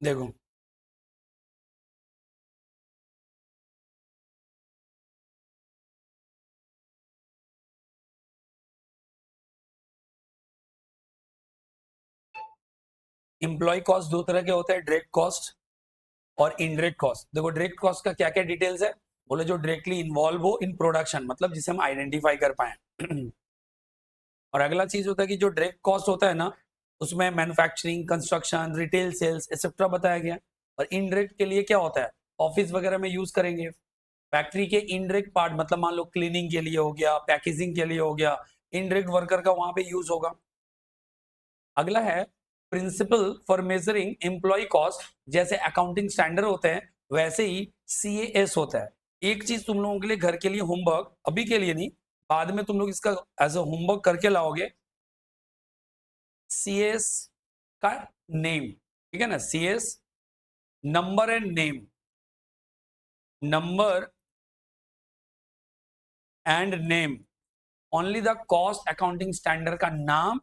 देखो employ cost दो तरह के होते हैं, डायरेक्ट कॉस्ट और इनडायरेक्ट कॉस्ट। देखो डायरेक्ट कॉस्ट का क्या क्या डिटेल्स है, बोले जो डायरेक्टली इन्वॉल्व हो इन प्रोडक्शन, मतलब जिसे हम आइडेंटिफाई कर पाए। और अगला चीज होता है कि जो डायरेक्ट कॉस्ट होता है ना, उसमें manufacturing, construction, retail sales etcetera बताया गया। और इनडायरेक्ट के लिए क्या होता है, ऑफिस वगैरह में यूज करेंगे। फैक्ट्री के इनडायरेक्ट पार्ट मतलब मान लो क्लीनिंग के लिए हो गया, पैकेजिंग के लिए हो गया, इनडायरेक्ट वर्कर का वहां पे यूज होगा। अगला है principle for measuring employee cost. जैसे अकाउंटिंग स्टैंडर्ड होते हैं वैसे ही सीएएस होता है। एक चीज तुम लोगों के लिए घर के लिए होमवर्क, अभी के लिए नहीं, बाद में तुम लोग इसका एज अ होमवर्क करके लाओगे। सीएस का नेम, ठीक है ना, CS number and name, number and name, only the cost accounting standard का नाम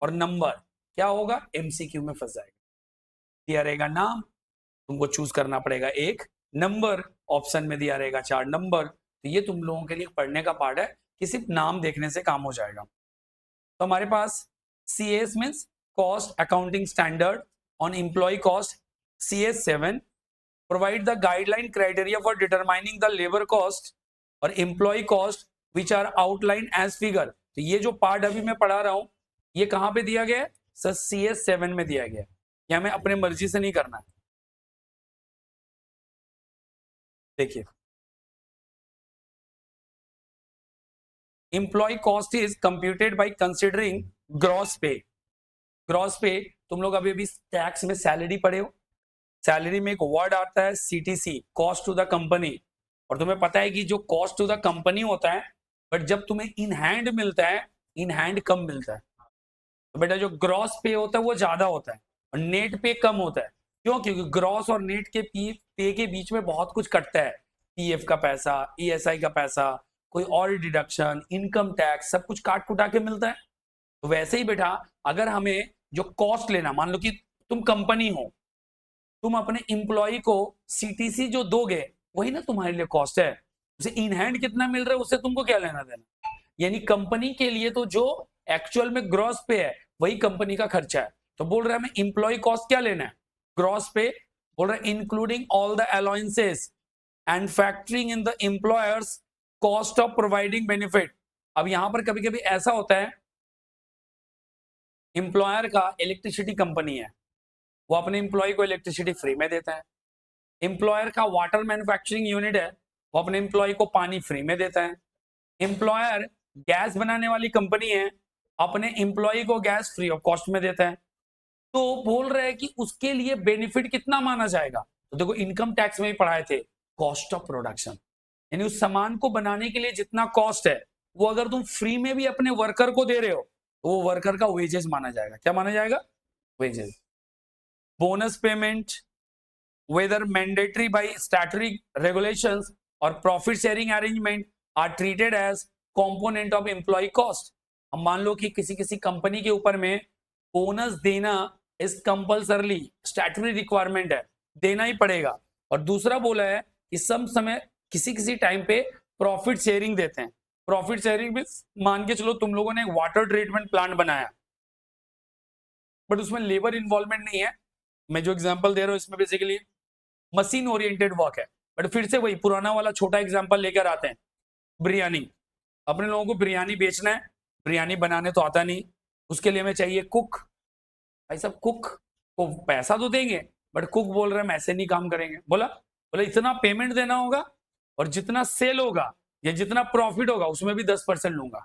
और नंबर क्या होगा, एमसीक्यू में फंस जाएगा। दिया रहेगा नाम, तुमको चूज करना पड़ेगा एक, नंबर ऑप्शन में दिया रहेगा 4 नंबर। तो ये तुम लोगों के लिए पढ़ने का पार्ट है कि सिर्फ नाम देखने से काम हो जाएगा। तो हमारे पास CS means cost accounting standard on employ cost, CS 7 provide the guideline criteria for determining the labour cost और employ cost which are outline as figure. तो ये जो पार्ट अभी मैं पढ़ा रहा हूं ये कहां पे दिया गया है सर, सीएस 7 में दिया गया है। या हमें अपने मर्जी से नहीं करना है। देखिए employee cost is computed by considering gross pay. Gross pay तुम लोग अभी अभी टैक्स में सैलरी पढ़े हो, सैलरी में एक वर्ड आता है CTC, cost to the company. और तुम्हें पता है कि जो कॉस्ट टू द कंपनी होता है, बट जब तुम्हें इन हैंड मिलता है, इन हैंड कम मिलता है। तो बेटा जो ग्रॉस पे होता है वो ज्यादा होता है और नेट पे कम होता है। क्यों? क्योंकि ग्रॉस और नेट के पे के बीच में बहुत कुछ कटता है, पीएफ का पैसा, ईएसआई का पैसा, कोई और डिडक्शन, इनकम टैक्स, सब कुछ काट कुटा के मिलता है। तो वैसे ही बेटा अगर हमें जो कॉस्ट लेना, मान लो कि तुम कंपनी हो, तुम अपने इंप्लॉय को सीटीसी जो दोगे वही ना तुम्हारे लिए कॉस्ट है। उसे इन हैंड कितना मिल रहा है उससे तुमको क्या लेना देना। यानी कंपनी के लिए तो जो एक्चुअल में ग्रॉस पे है वही कंपनी का खर्चा है। तो बोल रहा है हमें इंप्लॉय कॉस्ट क्या लेना है, ग्रॉस पे। बोल रहा है including all the allowances and factoring in the employers cost of providing benefit. अब यहां पर कभी कभी ऐसा होता है, एम्प्लॉयर का इलेक्ट्रिसिटी कंपनी है, वो अपने एम्प्लॉय को इलेक्ट्रिसिटी फ्री में देता है। एम्प्लॉयर का वाटर मैन्युफैक्चरिंग यूनिट है, वो अपने एम्प्लॉय को पानी फ्री में देता है। एम्प्लॉयर गैस बनाने वाली कंपनी है, अपने एम्प्लॉय को गैस फ्री ऑफ कॉस्ट में देता है। तो बोल रहे हैं कि उसके लिए बेनिफिट कितना माना जाएगा। तो देखो इनकम टैक्स में ही पढ़ाए थे, कॉस्ट ऑफ प्रोडक्शन, यानी उस सामान को बनाने के लिए जितना कॉस्ट है वो अगर तुम फ्री में भी अपने वर्कर को दे रहे हो तो वो वर्कर का वेजेस माना जाएगा। क्या माना जाएगा? Wages. Bonus payment whether mandatory by statutory regulations or profit sharing arrangement are treated as component of employee cost। अब मान लो कि किसी किसी कंपनी के ऊपर में बोनस देना इस कंपल्सरली स्टैट्यूटरी रिक्वायरमेंट है, देना ही पड़ेगा। और दूसरा बोला है कि सम समय किसी किसी टाइम पे प्रॉफिट शेयरिंग देते हैं। प्रॉफिट शेयरिंग में मान के चलो तुम लोगों ने एक वाटर ट्रीटमेंट प्लांट बनाया, बट उसमें लेबर इन्वॉल्वमेंट नहीं है। मैं जो एग्जांपल दे रहा हूं इसमें बेसिकली मशीन ओरिएंटेड वर्क है। बट फिर से वही पुराना वाला छोटा एग्जांपल लेकर आते हैं, बिरयानी। अपने लोगों को बिरयानी बेचना है, बिरयानी बनाने तो आता नहीं, उसके लिए हमें चाहिए कुक। भाई साहब कुक को पैसा तो देंगे, बट कुक बोल रहे हैं हम ऐसे नहीं काम करेंगे। बोला बोले इतना पेमेंट देना होगा और जितना सेल होगा या जितना प्रॉफिट होगा उसमें भी 10% लूंगा।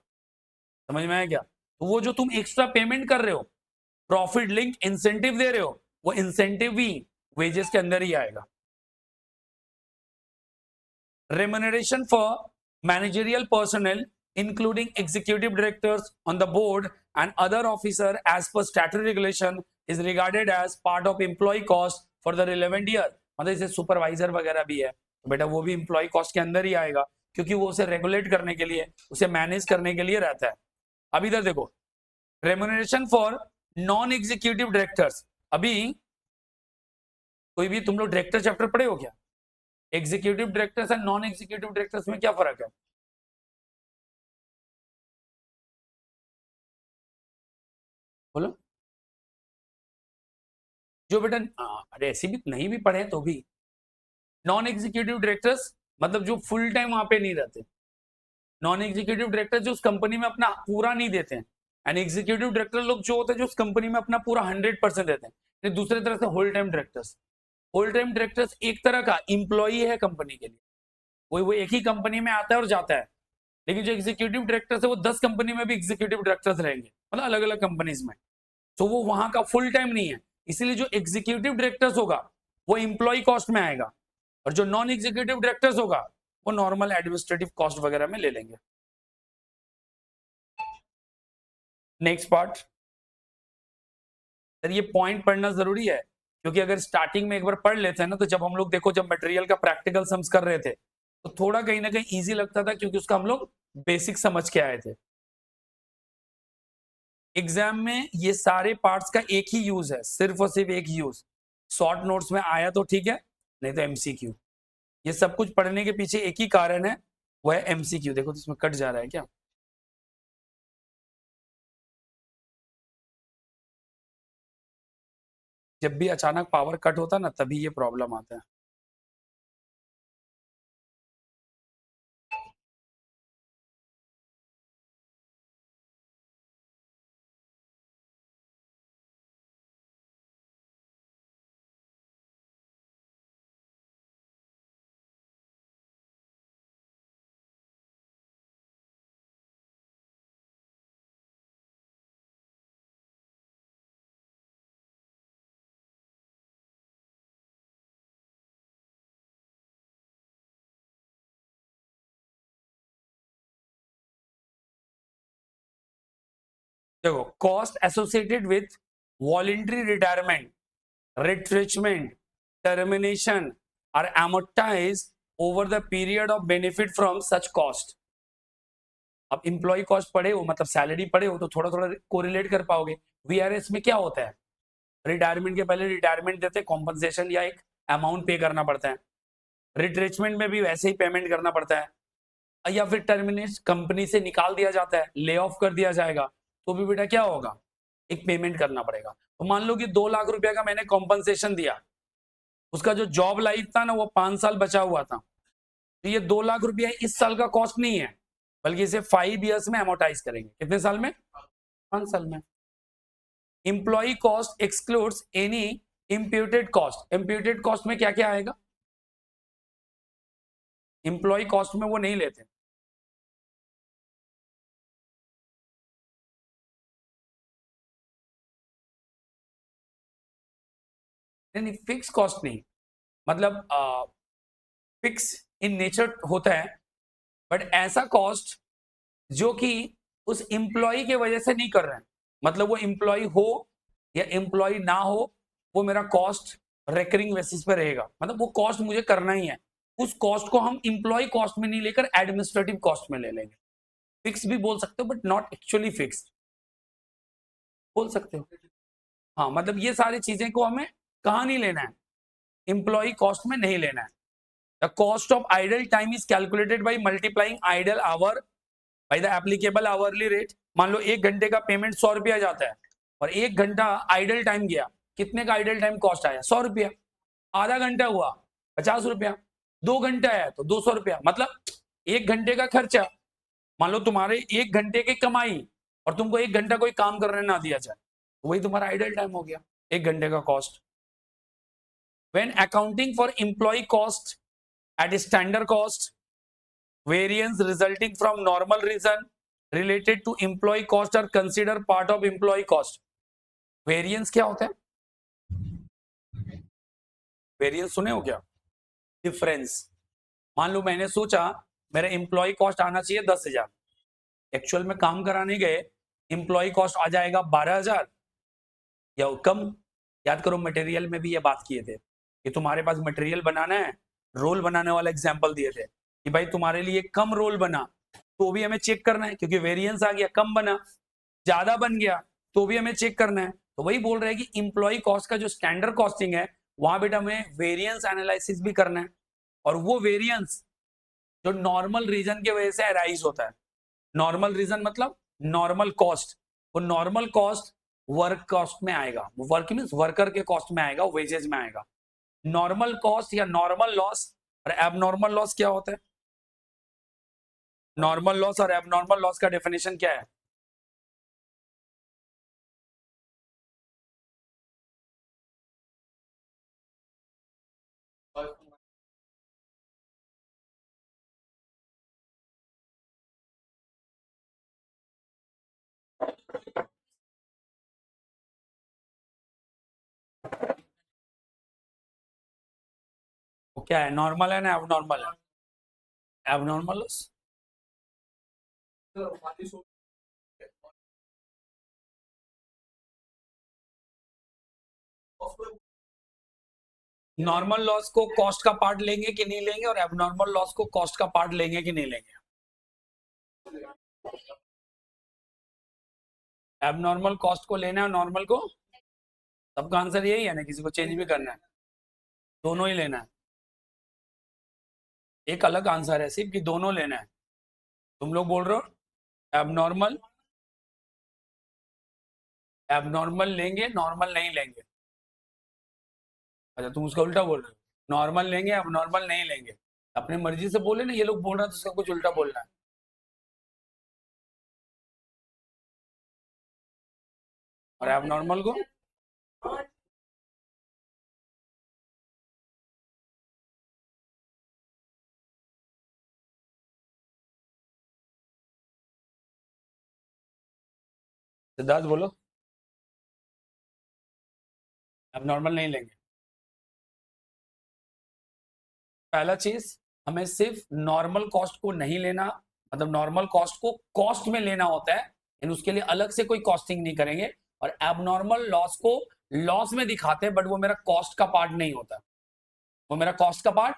समझ में आया क्या? तो वो जो तुम एक्स्ट्रा पेमेंट कर रहे हो, प्रॉफिट लिंक इंसेंटिव दे रहे हो, वो इंसेंटिव भी वेजेस के अंदर ही आएगा। Remuneration for managerial personnel, including executive directors on the board and other officer as per statutory regulation, is regarded as part of employee cost for the relevant year। मतलब जैसे supervisor वगैरह भी है तो बेटा वो भी एम्प्लॉय कॉस्ट के अंदर ही आएगा, क्योंकि वो उसे रेगुलेट करने के लिए, उसे मैनेज करने के लिए रहता है। अब इधर देखो, remuneration for non executive directors. अभी कोई भी तुम लोग डायरेक्टर चैप्टर पढ़े हो क्या? Executive directors and non executive directors में क्या फर्क है? बोलो। जो बेटा अरे ऐसी भी नहीं भी पढ़े तो भी, नॉन एग्जीक्यूटिव डायरेक्टर्स मतलब जो फुल टाइम वहां पे नहीं रहते। नॉन एग्जीक्यूटिव डायरेक्टर जो उस कंपनी में अपना पूरा नहीं देते हैं, एंड एग्जीक्यूटिव डायरेक्टर लोग जो होते हैं जो उस कंपनी में अपना पूरा 100% देते हैं। दूसरी तरह से whole time directors, whole time directors एक तरह का इंप्लॉई है कंपनी के लिए, वो एक ही कंपनी में आता है और जाता है। लेकिन जो एग्जीक्यूटिव डायरेक्टर्स है वो 10 कंपनी में भी एग्जीक्यूटिव डायरेक्टर्स रहेंगे, मतलब अलग अलग कंपनीज में, तो वो वहां का फुल टाइम नहीं है। इसीलिए जो एग्जीक्यूटिव डायरेक्टर्स होगा वो इंप्लॉय कॉस्ट में आएगा, और जो नॉन एग्जीक्यूटिव डायरेक्टर्स होगा वो नॉर्मल एडमिनिस्ट्रेटिव कॉस्ट वगैरह में ले लेंगे। नेक्स्ट पार्ट सर, ये पॉइंट पढ़ना जरूरी है, क्योंकि अगर स्टार्टिंग में एक बार पढ़ लेते हैं ना, तो जब हम लोग देखो जब मटेरियल का प्रैक्टिकल सम्स कर रहे थे तो थोड़ा कहीं ना कहीं इजी लगता था, क्योंकि उसका हम लोग बेसिक समझ के आए थे। एग्जाम में ये सारे पार्ट्स का एक ही यूज है, सिर्फ और सिर्फ एक यूज। शॉर्ट नोट्स में आया तो ठीक है, नहीं तो एमसीक्यू। ये सब कुछ पढ़ने के पीछे एक ही कारण है, वो है एमसीक्यू। देखो तो इसमें कट जा रहा है क्या? जब भी अचानक पावर कट होता है ना, तभी ये प्रॉब्लम आता है। देखो, cost associated with voluntary retirement, retrenchment, termination are amortized over the period of benefit from such cost। अब इंप्लॉय कॉस्ट पढ़े हो, मतलब सैलरी पढ़े हो, तो थोड़ा थोड़ा कोरिलेट कर पाओगे। वीआरएस में क्या होता है, रिटायरमेंट के पहले रिटायरमेंट देते हैं, कॉम्पनसेशन या एक अमाउंट पे करना पड़ता है। रिट्रेचमेंट में भी वैसे ही पेमेंट करना पड़ता है, या फिर टर्मिनेट कंपनी से निकाल दिया जाता है, ले ऑफ कर दिया जाएगा, तो भी बेटा क्या होगा, एक पेमेंट करना पड़ेगा। तो मान लो कि 2 लाख रुपया का मैंने कॉम्पनसेशन दिया, उसका जो जॉब लाइफ था ना वो 5 साल बचा हुआ था, तो ये 2 लाख रुपया इस साल का कॉस्ट नहीं है, बल्कि इसे 5 ईयर्स में एमोटाइज करेंगे। कितने साल में? 5 साल में। Employee cost excludes any imputed cost. Imputed cost में क्या क्या आएगा? इंप्लॉई कॉस्ट में वो नहीं लेते। नहीं, फिक्स कॉस्ट नहीं, मतलब फिक्स इन नेचर होता है, बट ऐसा कॉस्ट जो कि उस इंप्लॉय के वजह से नहीं कर रहे हैं, मतलब वो इंप्लॉय हो या इंप्लॉय ना हो, वो मेरा कॉस्ट रेकरिंग बेसिस पे रहेगा, मतलब वो कॉस्ट मुझे करना ही है। उस कॉस्ट को हम इंप्लॉय कॉस्ट में नहीं लेकर एडमिनिस्ट्रेटिव कॉस्ट में ले लेंगे। फिक्स भी बोल सकते हो, बट नॉट एक्चुअली फिक्स बोल सकते हो। हाँ, मतलब ये सारी चीजें को हमें कहाँ नहीं लेना है, इंप्लॉय कॉस्ट में नहीं लेना है। The cost of idle time is calculated by multiplying idle hour by the applicable hourly rate. मान लो 1 घंटे का पेमेंट 100 रुपया जाता है, और 1 घंटा आइडल टाइम गया, कितने का आइडल टाइम कॉस्ट आया? 100 रुपया। आधा घंटा हुआ 50 रुपया, 2 घंटा आया तो 200 रुपया, मतलब 1 घंटे का खर्चा। मान लो तुम्हारे 1 घंटे की कमाई और तुमको 1 घंटा कोई काम करने ना दिया जाए, तो वही तुम्हारा आइडल टाइम हो गया, 1 घंटे का cost. When accounting for employee cost at standard cost, variance resulting from normal reason related to employee cost are considered part of employee cost। Variance क्या होता है? वेरिएंस सुने हो क्या? डिफरेंस। मान लो मैंने सोचा मेरा एम्प्लॉय कॉस्ट आना चाहिए 10,000, एक्चुअल में काम कराने गए एम्प्लॉय कॉस्ट आ जाएगा 12,000 या कम। याद करो मटेरियल में भी ये बात किए थे कि तुम्हारे पास मटेरियल बनाना है, रोल बनाने वाला एग्जाम्पल दिए थे कि भाई तुम्हारे लिए कम रोल बना तो भी हमें चेक करना है, क्योंकि वेरिएंस आ गया, कम बना, ज्यादा बन गया तो भी हमें चेक करना है। तो वही बोल रहे हैं कि इंप्लॉय कॉस्ट का जो स्टैंडर्ड कॉस्टिंग है वहां बेटा हमें वेरिएंस एनालिसिस भी करना है, और वो वेरिएंस जो नॉर्मल रीजन की वजह से अराइज होता है। नॉर्मल रीजन मतलब नॉर्मल कॉस्ट, वो नॉर्मल कॉस्ट वर्क कॉस्ट में आएगा, वर्क मींस वर्कर के कॉस्ट में आएगा, वेजेज में आएगा। नॉर्मल कॉस्ट या नॉर्मल लॉस और एबनॉर्मल लॉस क्या होता है? नॉर्मल लॉस और एबनॉर्मल लॉस का डेफिनेशन क्या है? वो क्या है, नॉर्मल है ना एबनॉर्मल है? Abnormal loss. नॉर्मल लॉस को कॉस्ट का पार्ट लेंगे कि नहीं लेंगे, और एबनॉर्मल लॉस को कॉस्ट का पार्ट लेंगे कि नहीं लेंगे? एबनॉर्मल कॉस्ट को लेना है, नॉर्मल को? सबका आंसर यही है ना, किसी को चेंज भी करना है? दोनों ही लेना है। एक अलग आंसर है सिर्फ कि दोनों लेना है। तुम लोग बोल रहे हो एबनॉर्मल, एबनॉर्मल लेंगे, नॉर्मल नहीं लेंगे। अच्छा, तुम उसका उल्टा बोल रहे हो, नॉर्मल लेंगे एबनॉर्मल नहीं लेंगे। अपनी मर्जी से बोले ना, ये लोग बोल रहे हैं तो उसका कुछ उल्टा बोलना है। और एबनॉर्मल को? सिद्धार्थ बोलो। एबनॉर्मल नहीं लेंगे। पहला चीज, हमें सिर्फ नॉर्मल कॉस्ट को नहीं लेना, मतलब नॉर्मल कॉस्ट को कॉस्ट में लेना होता है, लेकिन उसके लिए अलग से कोई कॉस्टिंग नहीं करेंगे। और एबनॉर्मल लॉस को लॉस में दिखाते हैं, बट वो मेरा कॉस्ट का पार्ट नहीं होता। वो मेरा कॉस्ट का पार्ट,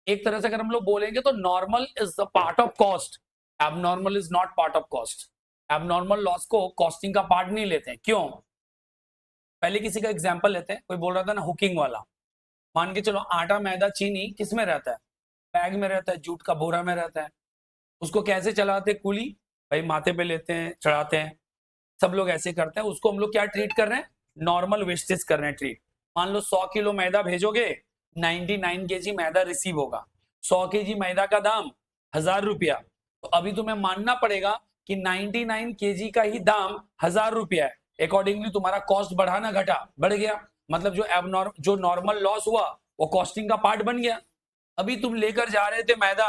एक तरह से अगर हम लोग बोलेंगे तो normal is the part of cost, abnormal is not part of cost. Abnormal loss को कॉस्टिंग का पार्ट नहीं लेते हैं। क्यों? पहले किसी का एग्जांपल लेते हैं। कोई बोल रहा था ना हुकिंग वाला, मान के चलो आटा मैदा चीनी किस में रहता है? बैग में रहता है, जूट का बोरा में रहता है। उसको कैसे चलाते हैं कुली? भाई माथे पे लेते हैं, चढ़ाते हैं, सब लोग ऐसे करते हैं। उसको हम लोग क्या ट्रीट कर रहे हैं? नॉर्मल वेस्टेज कर रहे हैं ट्रीट। मान लो 100 किलो मैदा भेजोगे, 99 केजी मैदा रिसीव होगा। 100 केजी मैदा का दाम 1000 रुपया। तो अभी तुम्हें मानना पड़ेगा कि 99 केजी का ही दाम 1000 रुपया है। अकॉर्डिंगली तुम्हारा कॉस्ट बढ़ा ना घटा? बढ़ गया। मतलब जो नॉर्मल लॉस हुआ वो कॉस्टिंग का पार्ट बन गया। अभी तुम लेकर जा रहे थे मैदा,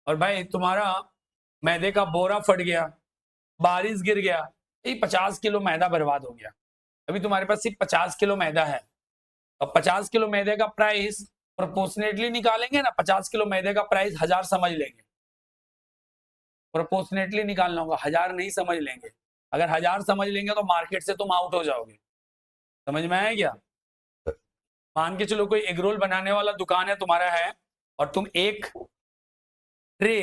और भाई तुम्हारा मैदे का बोरा फट गया, बारिश गिर गया, 50 किलो मैदा बर्बाद हो गया। अभी तुम्हारे पास सिर्फ 50 किलो मैदा है। अब 50 किलो मैदे का प्राइस प्रोपोर्शनेटली निकालेंगे ना, 50 किलो मैदे का प्राइस 1000 समझ लेंगे। प्रोपोर्शनेटली निकालना होगा, 1000 नहीं समझ लेंगे। अगर 1000 समझ लेंगे तो मार्केट से तुम आउट हो जाओगे। समझ में आया क्या? मान के चलो कोई एग रोल बनाने वाला दुकान है तुम्हारा है, और तुम एक ट्रे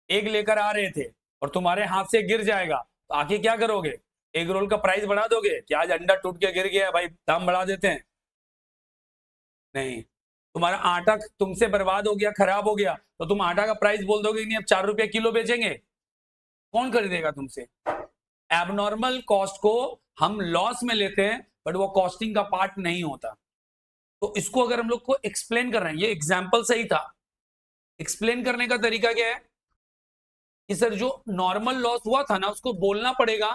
एग लेकर आ रहे थे और तुम्हारे हाथ से गिर जाएगा, तो आके क्या करोगे? एग रोल का प्राइस बढ़ा दोगे कि आज अंडा टूट के गिर गया भाई, दाम बढ़ा देते हैं? नहीं। तुम्हारा आटा तुमसे बर्बाद हो गया, खराब हो गया, तो तुम आटा का प्राइस बोल दोगे नहीं अब 4 रुपए किलो बेचेंगे? कौन खरीदेगा तुमसे? एबनॉर्मल कॉस्ट को हम लॉस में लेते हैं, बट वो कॉस्टिंग का पार्ट नहीं होता। तो इसको अगर हम लोग को एक्सप्लेन कर रहे हैं, ये एग्जाम्पल सही था। एक्सप्लेन करने का तरीका क्या है कि सर जो नॉर्मल लॉस हुआ था ना, उसको बोलना पड़ेगा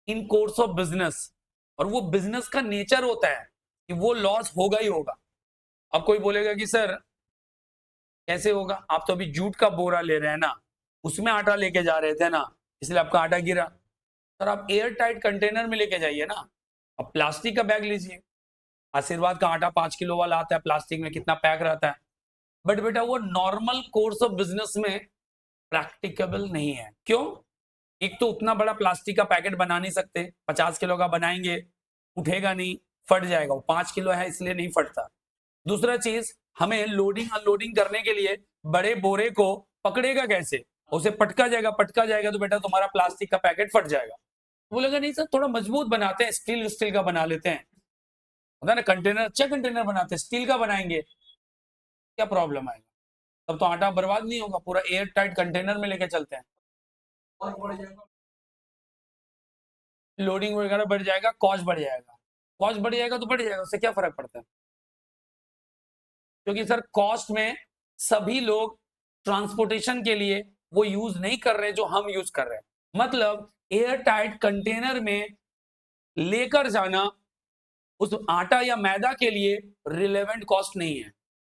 इन कोर्स ऑफ बिजनेस, और वो बिजनेस का नेचर होता है कि वो लॉस होगा ही होगा। अब कोई बोलेगा कि सर कैसे होगा, आप तो अभी जूट का बोरा ले रहे हैं ना, उसमें आटा लेके जा रहे थे ना, इसलिए आपका आटा गिरा। सर आप एयर टाइट कंटेनर में लेके जाइए ना। अब प्लास्टिक का बैग लीजिए, आशीर्वाद का आटा 5 किलो वाला आता है प्लास्टिक में, कितना पैक रहता है, बट बेटा वो नॉर्मल कोर्स ऑफ बिजनेस में प्रैक्टिकेबल नहीं है। क्यों? एक तो उतना बड़ा प्लास्टिक का पैकेट बना नहीं सकते, 50 किलो का बनाएंगे उठेगा नहीं, फट जाएगा। वो 5 किलो है इसलिए नहीं फटता। दूसरा चीज, हमें लोडिंग अनलोडिंग करने के लिए बड़े बोरे को पकड़ेगा कैसे? उसे पटका जाएगा, पटका जाएगा तो बेटा तुम्हारा प्लास्टिक का पैकेट फट जाएगा। बोलेगा नहीं सर थोड़ा मजबूत बनाते हैं, स्टील स्टील का बना लेते हैं। होता है ना, कंटेनर अच्छा कंटेनर बनाते हैं, स्टील का बनाएंगे, क्या प्रॉब्लम आएगा? तब तो आटा बर्बाद नहीं होगा, पूरा एयर टाइट कंटेनर में लेके चलते हैं, लोडिंग वगैरह बढ़ जाएगा, कॉस्ट बढ़ जाएगा, कॉस्ट बढ़ जाएगा तो बढ़ जाएगा, उससे क्या फर्क पड़ता है? क्योंकि सर कॉस्ट में सभी लोग ट्रांसपोर्टेशन के लिए वो यूज नहीं कर रहे जो हम यूज कर रहे हैं। मतलब एयर टाइट कंटेनर में लेकर जाना उस आटा या मैदा के लिए रिलेवेंट कॉस्ट नहीं है,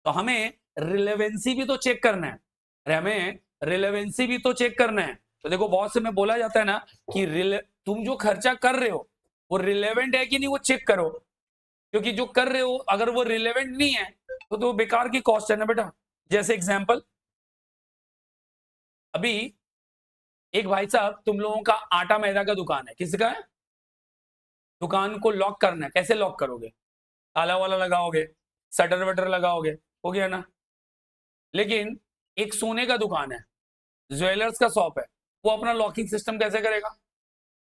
तो हमें रिलेवेंसी भी तो चेक करना है। अरे हमें रिलेवेंसी भी तो चेक करना है। तो देखो बहुत से में बोला जाता है ना कि तुम जो खर्चा कर रहे हो वो रिलेवेंट है कि नहीं, वो चेक करो, क्योंकि जो कर रहे हो अगर वो रिलेवेंट नहीं है तो बेकार की कॉस्ट है ना बेटा। जैसे एग्जांपल, अभी एक भाई साहब, तुम लोगों का आटा मैदा का दुकान है, किसका है? दुकान को लॉक करना है, कैसे लॉक करोगे? ताला वाला लगाओगे, शटर वटर लगाओगे, हो गया ना। लेकिन एक सोने का दुकान है, ज्वेलर्स का शॉप है, वो अपना लॉकिंग सिस्टम कैसे करेगा?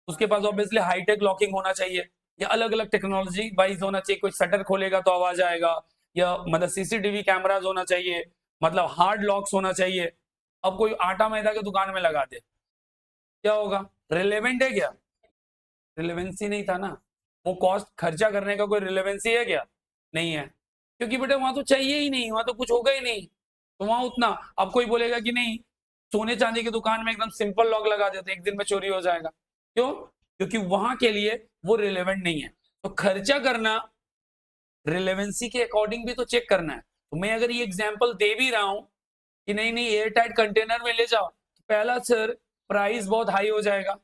उसके पास ऑब्वियसली हाईटेक लॉकिंग होना चाहिए या अलग अलग टेक्नोलॉजी वाइज होना चाहिए। कोई शटर खोलेगा तो आवाज आएगा, या मतलब सीसीटीवी कैमराज होना चाहिए, मतलब हार्ड लॉक्स होना चाहिए। अब कोई आटा मैदा के दुकान में लगा दे, क्या होगा? रिलेवेंट है क्या? रिलेवेंसी नहीं था ना, वो कॉस्ट खर्चा करने का कोई रिलेवेंसी है क्या? नहीं है, क्योंकि बेटा वहां तो चाहिए ही नहीं, वहां तो कुछ होगा ही नहीं, तो वहां उतना। अब कोई बोलेगा कि नहीं, सोने चांदी की दुकान में एकदम सिंपल लॉक लगा देते, एक दिन में चोरी हो जाएगा, क्यों? क्योंकि वहां के लिए वो रिलेवेंट नहीं है। तो खर्चा करना रिलेवेंसी के अकॉर्डिंग भी तो चेक करना है। तो मैं अगर ये एग्जाम्पल दे भी रहा हूं कि नहीं नहीं एयर टाइट कंटेनर में ले जाओ, तो पहला सर प्राइस बहुत हाई हो जाएगा,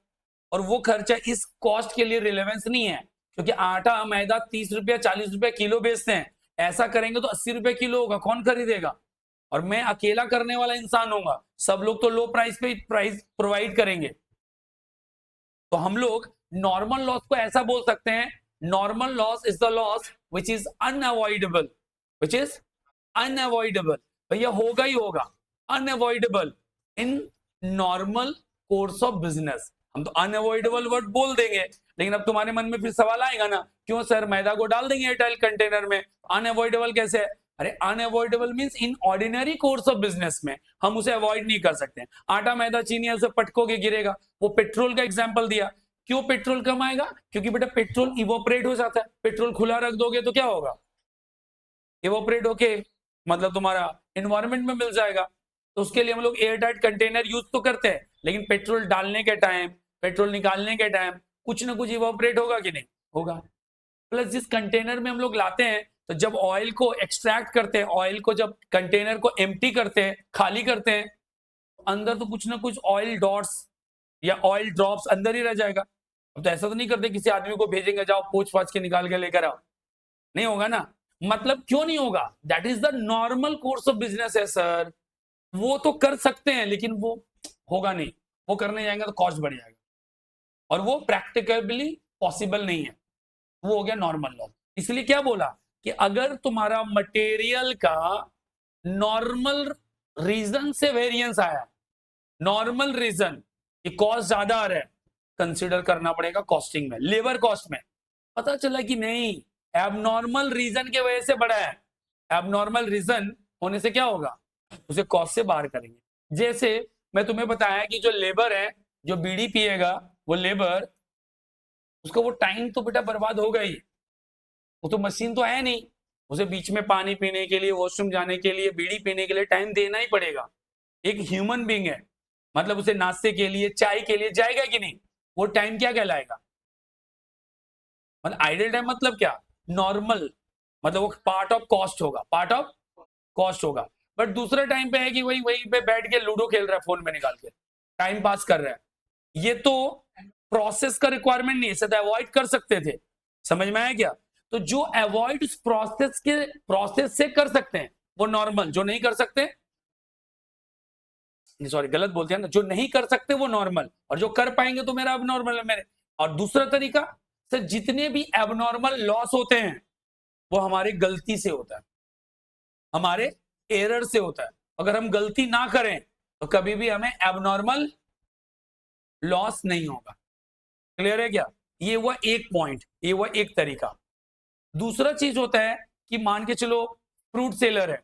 और वो खर्चा इस कॉस्ट के लिए रिलेवेंस नहीं है, क्योंकि आटा मैदा 30 रुपया 40 रुपया किलो बेचते हैं, ऐसा करेंगे तो 80 रुपया किलो होगा, कौन खरीदेगा? और मैं अकेला करने वाला इंसान होगा, सब लोग तो लो प्राइस पे प्राइस प्रोवाइड करेंगे। तो हम लोग नॉर्मल लॉस को ऐसा बोल सकते हैं, normal loss is the loss which is unavoidable, which is unavoidable. भैया होगा ही होगा, unavoidable in normal course of business. हम तो अनअवॉइडेबल वर्ड बोल देंगे, लेकिन अब तुम्हारे मन में फिर सवाल आएगा ना, क्यों सर मैदा को डाल देंगे एयरटाइट कंटेनर में, अनअवॉइडेबल कैसे है? अरे unavoidable means in ordinary course of business में हम उसे अवॉइड नहीं कर सकते। आटा मैदा चीनी ऐसे पटकोगे गिरेगा। वो पेट्रोल का एग्जांपल दिया, क्यों पेट्रोल कम आएगा? क्योंकि बेटा पेट्रोल इवोपरेट हो जाता है, पेट्रोल खुला रख दोगे तो क्या होगा? इवोपरेट होके मतलब तुम्हारा एनवायरनमेंट में मिल जाएगा। तो उसके लिए हम लोग एयर टाइट कंटेनर यूज तो करते हैं, लेकिन पेट्रोल डालने के टाइम, पेट्रोल निकालने के टाइम कुछ ना कुछ इवोपरेट होगा कि नहीं होगा। प्लस जिस कंटेनर में हम लोग लाते हैं, तो जब ऑयल को एक्सट्रैक्ट करते हैं, ऑयल को जब कंटेनर को एम्प्टी करते हैं, खाली करते हैं, अंदर तो कुछ ना कुछ ऑयल डॉट्स या ऑयल ड्रॉप्स अंदर ही रह जाएगा। अब तो ऐसा तो नहीं करते किसी आदमी को भेजेंगे जाओ पोंछ पाछ के निकाल के लेकर आओ, नहीं होगा ना। मतलब क्यों नहीं होगा? That is the normal course of business है सर। वो तो कर सकते हैं लेकिन वो होगा नहीं, वो करने जाएंगे तो कॉस्ट बढ़ जाएगा, और वो प्रैक्टिकली पॉसिबल नहीं है। वो हो गया नॉर्मल लॉ। इसलिए क्या बोला कि अगर तुम्हारा मटेरियल का नॉर्मल रीजन से वेरिएंस आया, नॉर्मल रीजन कि कॉस्ट ज्यादा आ रहा है, कंसीडर करना पड़ेगा कॉस्टिंग में, लेबर कॉस्ट में। पता चला कि नहीं, एबनॉर्मल रीजन के वजह से बढ़ा है, एबनॉर्मल रीजन होने से क्या होगा, उसे कॉस्ट से बाहर करेंगे। जैसे मैं तुम्हें बताया कि जो लेबर है, जो बीड़ी पिएगा वो लेबर, उसका वो टाइम तो बेटा बर्बाद होगा ही, वो तो मशीन तो है नहीं, उसे बीच में पानी पीने के लिए, वॉशरूम जाने के लिए, बीड़ी पीने के लिए टाइम देना ही पड़ेगा। एक ह्यूमन बींग है, मतलब उसे नाश्ते के लिए चाय के लिए जाएगा कि नहीं, वो टाइम क्या कहलाएगा? मतलब आइडल टाइम मतलब क्या? नॉर्मल, मतलब वो पार्ट ऑफ कॉस्ट होगा, पार्ट ऑफ कॉस्ट होगा। बट दूसरा टाइम पे है कि वही वहीं पे बैठ के लूडो खेल रहा है फोन में निकाल के, टाइम पास कर रहा है। ये तो प्रोसेस का रिक्वायरमेंट नहीं है, इसे तो अवॉइड कर सकते थे। समझ में आया क्या? तो जो अवॉइड उस प्रोसेस से कर सकते हैं वो नॉर्मल, जो नहीं कर सकते, सॉरी गलत बोलते हैं ना, जो नहीं कर सकते वो नॉर्मल, और जो कर पाएंगे तो मेरा अब नॉर्मल है मेरे। और दूसरा तरीका सर, जितने भी एबनॉर्मल लॉस होते हैं वो हमारी गलती से होता है, हमारे एरर से होता है। अगर हम गलती ना करें तो कभी भी हमें एबनॉर्मल लॉस नहीं होगा। क्लियर है क्या? ये हुआ एक पॉइंट, ये हुआ एक तरीका। दूसरा चीज होता है कि मान के चलो फ्रूट सेलर है,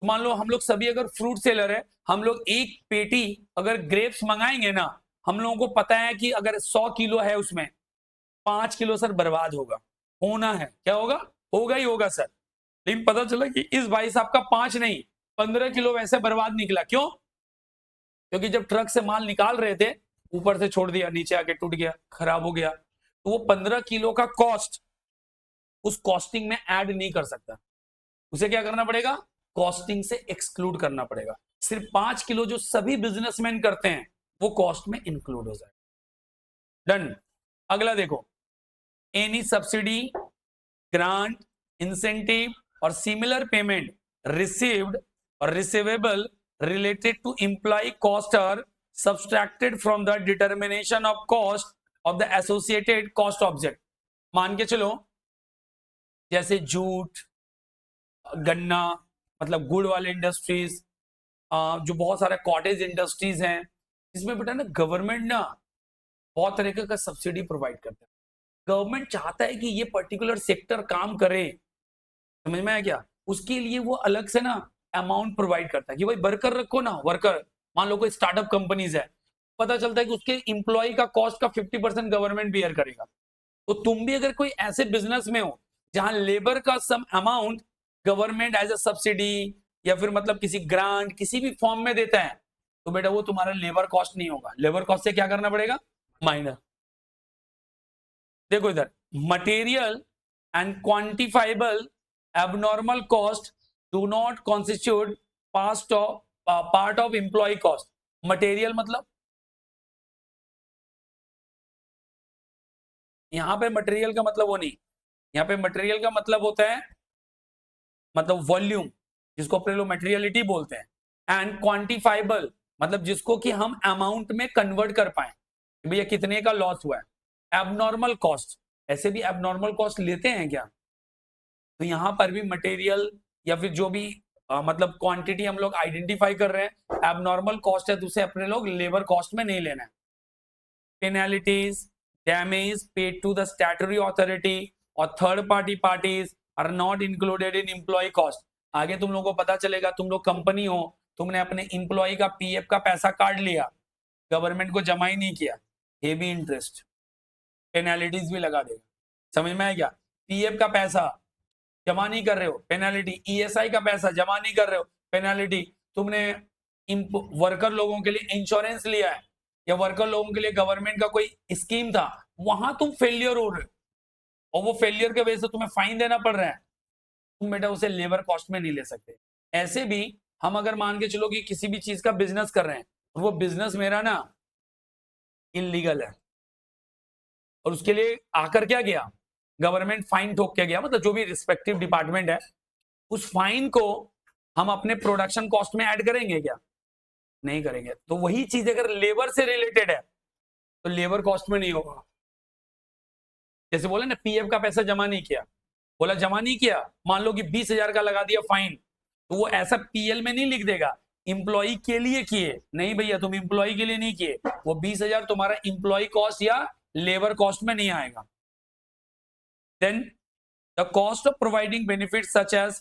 मान लो हम लोग सभी अगर फ्रूट सेलर है, हम लोग एक पेटी अगर ग्रेप्स मंगाएंगे ना, हम लोगों को पता है कि अगर 100 किलो है उसमें 5 किलो सर बर्बाद होगा, होना है, क्या होगा, होगा ही होगा सर। लेकिन पता चला कि इस भाई साहब का 5 नहीं 15 किलो वैसे बर्बाद निकला। क्यों? क्योंकि जब ट्रक से माल निकाल रहे थे, ऊपर से छोड़ दिया, नीचे आके टूट गया, खराब हो गया, तो वो 15 किलो का कॉस्ट उस कॉस्टिंग में ऐड नहीं कर सकता, उसे क्या करना पड़ेगा, कॉस्टिंग से एक्सक्लूड करना पड़ेगा। सिर्फ 5 किलो जो सभी बिजनेसमैन करते हैं वो कॉस्ट में इंक्लूड हो जाए। डन। अगला देखो, एनी सब्सिडी, ग्रांट, इंसेंटिव और सिमिलर पेमेंट रिसीव्ड और receivable related to employee cost are subtracted from the determination of cost of the associated cost object। मान के चलो जैसे जूट, गन्ना, मतलब गुड़ वाले इंडस्ट्रीज, जो बहुत सारे कॉटेज इंडस्ट्रीज हैं, इसमें बेटा ना गवर्नमेंट ना बहुत तरीके का सब्सिडी प्रोवाइड करता है। गवर्नमेंट चाहता है कि ये पर्टिकुलर सेक्टर काम करे, समझ में आया क्या? उसके लिए वो अलग से ना अमाउंट प्रोवाइड करता है कि भाई वर्कर रखो ना, वर्कर, मान लो कोई स्टार्टअप कंपनीज है, पता चलता है कि उसके इंप्लॉय का कॉस्ट का 50% गवर्नमेंट बियर करेगा। तो तुम भी अगर कोई ऐसे बिजनेस में हो जहां लेबर का some amount government as a subsidy या फिर मतलब किसी ग्रांट किसी भी फॉर्म में देता है, तो बेटा वो तुम्हारा लेबर कॉस्ट नहीं होगा, लेबर कॉस्ट से क्या करना पड़ेगा, माइनस। देखो इधर, material and quantifiable abnormal cost do not constitute part of employee cost। Material मतलब यहां पे मटेरियल का मतलब वो नहीं, यहां पे मटेरियल का मतलब होता है मतलब वॉल्यूम, जिसको अपने लोग मटेरियलिटी बोलते हैं, एंड क्वांटिफाइबल मतलब जिसको कि हम अमाउंट में कन्वर्ट कर पाए, भैया कितने का लॉस हुआ है। एबनॉर्मल कॉस्ट, ऐसे भी एबनॉर्मल कॉस्ट लेते हैं क्या? तो यहां पर भी मटेरियल या फिर जो भी मतलब क्वांटिटी हम लोग आइडेंटिफाई कर रहे हैं, एबनॉर्मल कॉस्ट है तो उसे अपने लोग लेबर कॉस्ट में नहीं लेना है। Penalties, damage paid to the statutory authority और third party parties are not included in employ cost. आगे तुम लोगों को पता चलेगा, तुम लोग कंपनी हो, तुमने अपने एम्प्लॉय का पीएफ का पैसा काट लिया, गवर्नमेंट को जमा ही नहीं किया, हेवी इंटरेस्ट, पेनल्टीज भी लगा देगा। समझ में आया क्या? पीएफ का पैसा जमा नहीं कर रहे हो, पेनल्टी। ईएसआई का पैसा जमा नहीं कर रहे हो, पेनल्टी। तुमने वर्कर लोगों के लिए इंश्योरेंस लिया है या वर्कर लोगों के लिए गवर्नमेंट का कोई स्कीम था, वहां तुम फेलियर हो रहे हो और वो फेलियर के वजह से तुम्हें फाइन देना पड़ रहा है, तुम बेटा उसे लेबर कॉस्ट में नहीं ले सकते। ऐसे भी हम अगर मान के चलो कि किसी भी चीज का बिजनेस कर रहे हैं और वो बिजनेस मेरा ना इलीगल है और उसके लिए आकर क्या गया, गवर्नमेंट फाइन ठोक के गया, मतलब जो भी रिस्पेक्टिव डिपार्टमेंट है, उस फाइन को हम अपने प्रोडक्शन कॉस्ट में ऐड करेंगे क्या? नहीं करेंगे। तो वही चीज अगर लेबर से रिलेटेड है तो लेबर कॉस्ट में नहीं होगा। जैसे बोले ना पीएफ का पैसा जमा नहीं किया, बोला जमा नहीं किया, मान लो कि 20,000 का लगा दिया फाइन, तो वो ऐसा पीएल में नहीं लिख देगा इंप्लॉई के लिए किए, नहीं भैया तुम इंप्लॉई के लिए नहीं किए, वो 20,000 तुम्हारा इंप्लॉई कॉस्ट या लेबर कॉस्ट में नहीं आएगा। Then the cost of providing benefits such as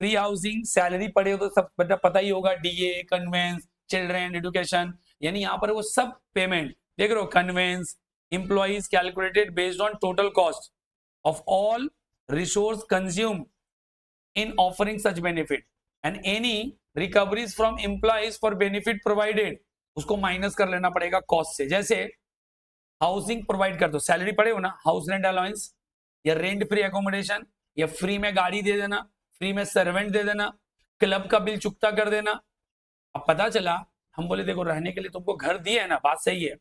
free housing, salary पड़े हो तो सब पता ही होगा, डीए, कन्वेंस, चिल्ड्रन एजुकेशन, यानी यहाँ पर वो सब पेमेंट देख रहे हो, convince, employees calculated based on total cost of all resource consumed in offering such benefit and any recoveries from employees for benefit provided उसको माइनस कर लेना पड़ेगा कॉस्ट से। जैसे हाउसिंग प्रोवाइड कर दो, सैलरी पड़े हो ना, हाउस रेंट अलाउंस या रेंट फ्री एकोमोडेशन या फ्री में गाड़ी दे देना, फ्री में सर्वेंट दे देना, क्लब का बिल चुकता कर देना। अब पता चला हम बोले देखो रहने के लिए तुमको घर दिए है ना, बात सही है,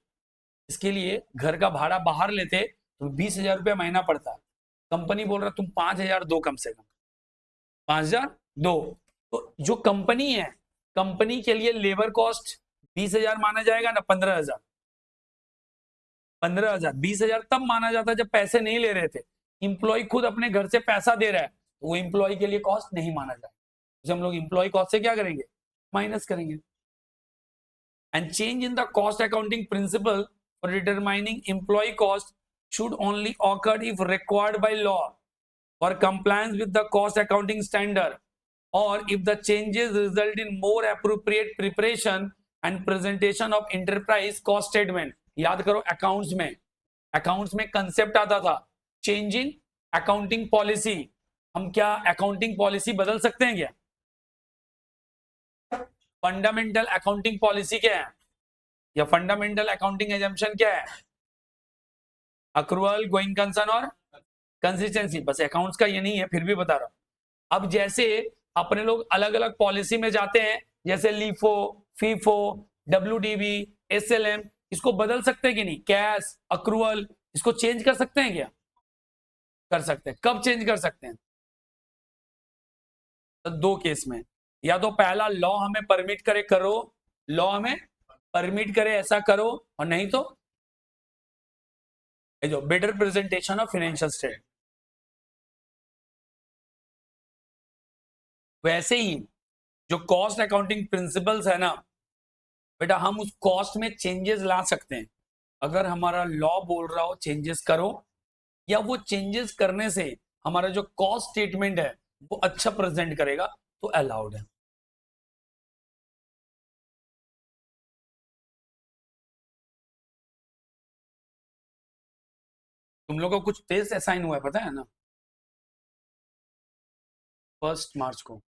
इसके लिए घर का भाड़ा बाहर लेते तो 20,000 रुपया महीना पड़ता, कंपनी बोल रहा तुम 5,000 दो, कम से कम 5,000 दो। तो जो कंपनी है, कंपनी के लिए लेबर कॉस्ट 20,000 माना जाएगा ना, 15,000, 15,000, 20,000 तब माना जाता जब पैसे नहीं ले रहे थे, इंप्लॉय खुद अपने घर से पैसा दे रहा है तो वो इंप्लॉय के लिए कॉस्ट नहीं माना जाएगा, हम लोग इंप्लॉय कॉस्ट से क्या करेंगे, माइनस करेंगे। And change in the cost accounting principle for determining employee cost should only occur if required by law for compliance with the cost accounting standard, or if the changes result in more appropriate preparation and presentation of enterprise cost statement. याद करो accounts में concept आता था changing accounting policy. हम क्या accounting policy बदल सकते हैं क्या? फंडामेंटल अकाउंटिंग पॉलिसी क्या है या फंडामेंटल अकाउंटिंग एजम्पशन क्या है? अक्रूवल, गोइंग कंसर्न और कंसिस्टेंसी. बस अकाउंट्स का ये नहीं है, फिर भी बता रहा हूं. अब जैसे अपने लोग अलग अलग पॉलिसी में जाते हैं, जैसे लीफो, फीफो, डब्ल्यूडीबी, एसएलएम, इसको बदल सकते हैं कि नहीं? कैश, अक्रूवल, इसको चेंज कर सकते हैं क्या? कर सकते हैं. कब चेंज कर सकते हैं? तो दो केस में, या तो पहला लॉ हमें परमिट करे करो, लॉ हमें परमिट करे ऐसा करो, और नहीं तो जो better presentation of financial state. वैसे ही जो कॉस्ट अकाउंटिंग प्रिंसिपल्स है ना बेटा, हम उस कॉस्ट में चेंजेस ला सकते हैं अगर हमारा लॉ बोल रहा हो चेंजेस करो, या वो चेंजेस करने से हमारा जो कॉस्ट स्टेटमेंट है वो अच्छा प्रेजेंट करेगा, तो अलाउड है. तुम लोग को कुछ टेस्ट असाइन हुआ है पता है ना? 1 मार्च को.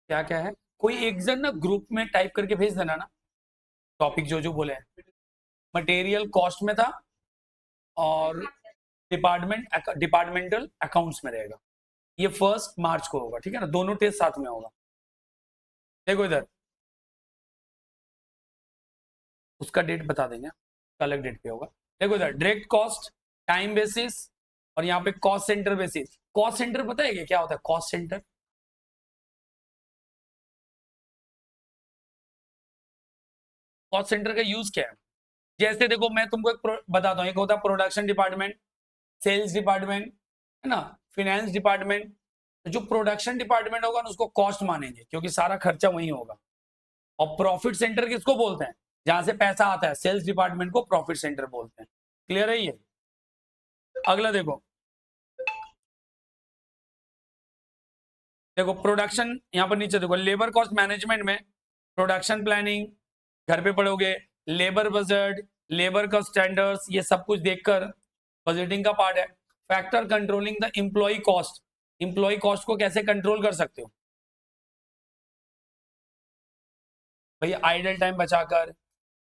क्या क्या है? कोई एक जन ना ग्रुप में टाइप करके भेज देना ना, टॉपिक जो जो बोले. मटेरियल कॉस्ट में था और डिपार्टमेंटल अकाउंट्स में रहेगा. ये 1 मार्च को होगा, ठीक है ना? दोनों टेस्ट साथ में होगा. देखो इधर उसका डेट बता देंगे, अलग डेट पे होगा. देखो इधर डायरेक्ट कॉस्ट टाइम बेसिस, और यहाँ पे cost centre basis. Cost centre पता है क्या होता है? कॉस्ट सेंटर कॉस्ट सेंटर का यूज क्या है? जैसे देखो मैं तुमको एक बताता हूँ. एक होता है प्रोडक्शन डिपार्टमेंट, सेल्स डिपार्टमेंट, है ना, फाइनेंस डिपार्टमेंट. जो प्रोडक्शन डिपार्टमेंट होगा ना उसको कॉस्ट मानेंगे क्योंकि सारा खर्चा वही होगा. और प्रॉफिट सेंटर किसको बोलते हैं? जहां से पैसा आता है. सेल्स डिपार्टमेंट को प्रॉफिट सेंटर बोलते हैं. क्लियर है ये? अगला देखो, देखो प्रोडक्शन यहाँ पर नीचे देखो, लेबर कॉस्ट मैनेजमेंट में प्रोडक्शन प्लानिंग घर पे पढ़ोगे, लेबर बजट, लेबर का स्टैंडर्ड्स, ये सब कुछ देखकर बजटिंग का पार्ट है. Factor controlling the employee cost. Employee cost को कैसे कंट्रोल कर सकते हो भैया? आइडल टाइम बचाकर,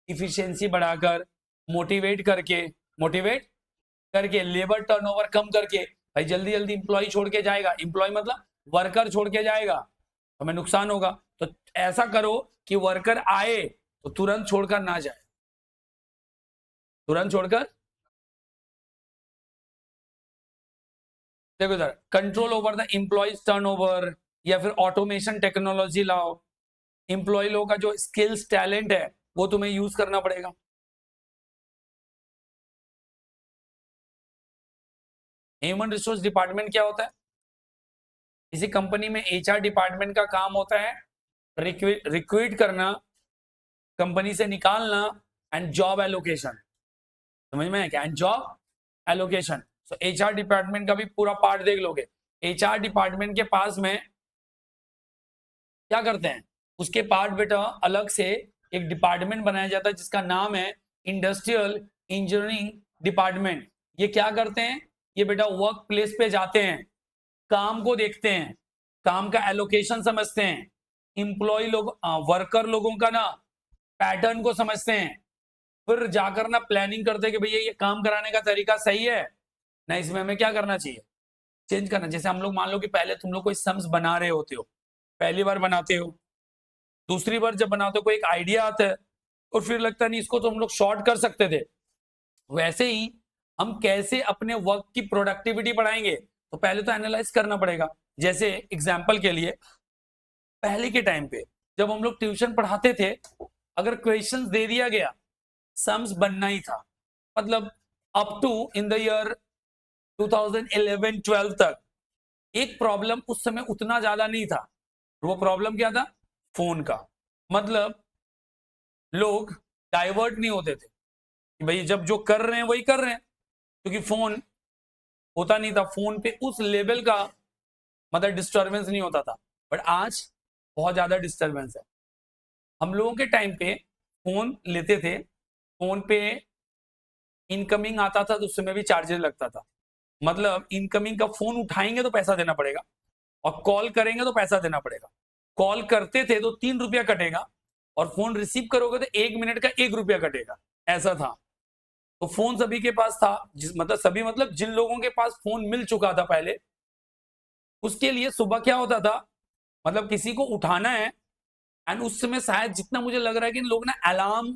इफिशियंसी बढ़ाकर, मोटिवेट करके, लेबर टर्नओवर कम करके. भाई जल्दी जल्दी इंप्लॉय छोड़ के जाएगा, इंप्लॉय मतलब वर्कर छोड़ के जाएगा तो हमें नुकसान होगा. तो ऐसा करो कि वर्कर आए तो तुरंत छोड़कर ना जाए, तुरंत छोड़कर. देखो इधर control over the employees turnover, या फिर ऑटोमेशन टेक्नोलॉजी लाओ. इंप्लॉय लोगों का जो स्किल्स टैलेंट है वो तुम्हें यूज करना पड़ेगा. ह्यूमन रिसोर्स डिपार्टमेंट क्या होता है? किसी कंपनी में एचआर डिपार्टमेंट का काम होता है रिक्रूट करना, कंपनी से निकालना, एंड जॉब एलोकेशन. समझ में है क्या? And job allocation. So HR department का भी पूरा पार्ट देख लोगे. एचआर डिपार्टमेंट के पास में क्या करते हैं? उसके पार्ट बेटा अलग से एक डिपार्टमेंट बनाया जाता है जिसका नाम है इंडस्ट्रियल इंजीनियरिंग डिपार्टमेंट. ये क्या करते हैं? ये बेटा वर्क प्लेस पे जाते हैं, काम को देखते हैं, काम का एलोकेशन समझते हैं, इंप्लॉय लोग वर्कर लोगों का ना पैटर्न को समझते हैं, फिर जाकर ना प्लानिंग करते हैं कि भैया ये काम कराने का तरीका सही है ना, इसमें हमें क्या करना चाहिए, चेंज करना. जैसे हम लोग मान लो कि पहले तुम लोग कोई सम्स बना रहे होते हो, पहली बार बनाते हो, दूसरी बार जब बनाते हो कोई एक आइडिया आता है और फिर लगता नहीं इसको तो हम लोग शॉर्ट कर सकते थे. वैसे ही हम कैसे अपने वर्क की प्रोडक्टिविटी बढ़ाएंगे, तो पहले तो एनालाइज करना पड़ेगा. जैसे एग्जाम्पल के लिए पहले के टाइम पे जब हम लोग ट्यूशन पढ़ाते थे, अगर क्वेश्चंस दे दिया गया, सम्स बनना ही था. मतलब up to in the year 2011-12 तक एक प्रॉब्लम उस समय उतना ज्यादा नहीं था. वो प्रॉब्लम क्या था? फोन का. मतलब लोग डाइवर्ट नहीं होते थे कि भाई जब जो कर रहे हैं वही कर रहे हैं, क्योंकि फोन होता नहीं था फोन पे उस लेवल का, मतलब डिस्टरबेंस नहीं होता था। बट आज बहुत ज्यादा डिस्टरबेंस है। हम लोगों के टाइम पे फोन लेते थे, फोन पे इनकमिंग आता था तो उसमें भी चार्जेस लगता था। मतलब इनकमिंग का फोन उठाएंगे तो पैसा देना पड़ेगा, और कॉल करेंगे तो पैसा देना पड़ेगा। कॉल करते थे तो 3 रुपया कटेगा, और फोन रिसीव करोगे तो 1 मिनट का 1 रुपया कटेगा, ऐसा था। तो फोन सभी के पास था, मतलब सभी मतलब जिन लोगों के पास फोन मिल चुका था पहले, उसके लिए सुबह क्या होता था, मतलब किसी को उठाना है, एंड उस समय शायद जितना मुझे लग रहा है कि लोग ना अलार्म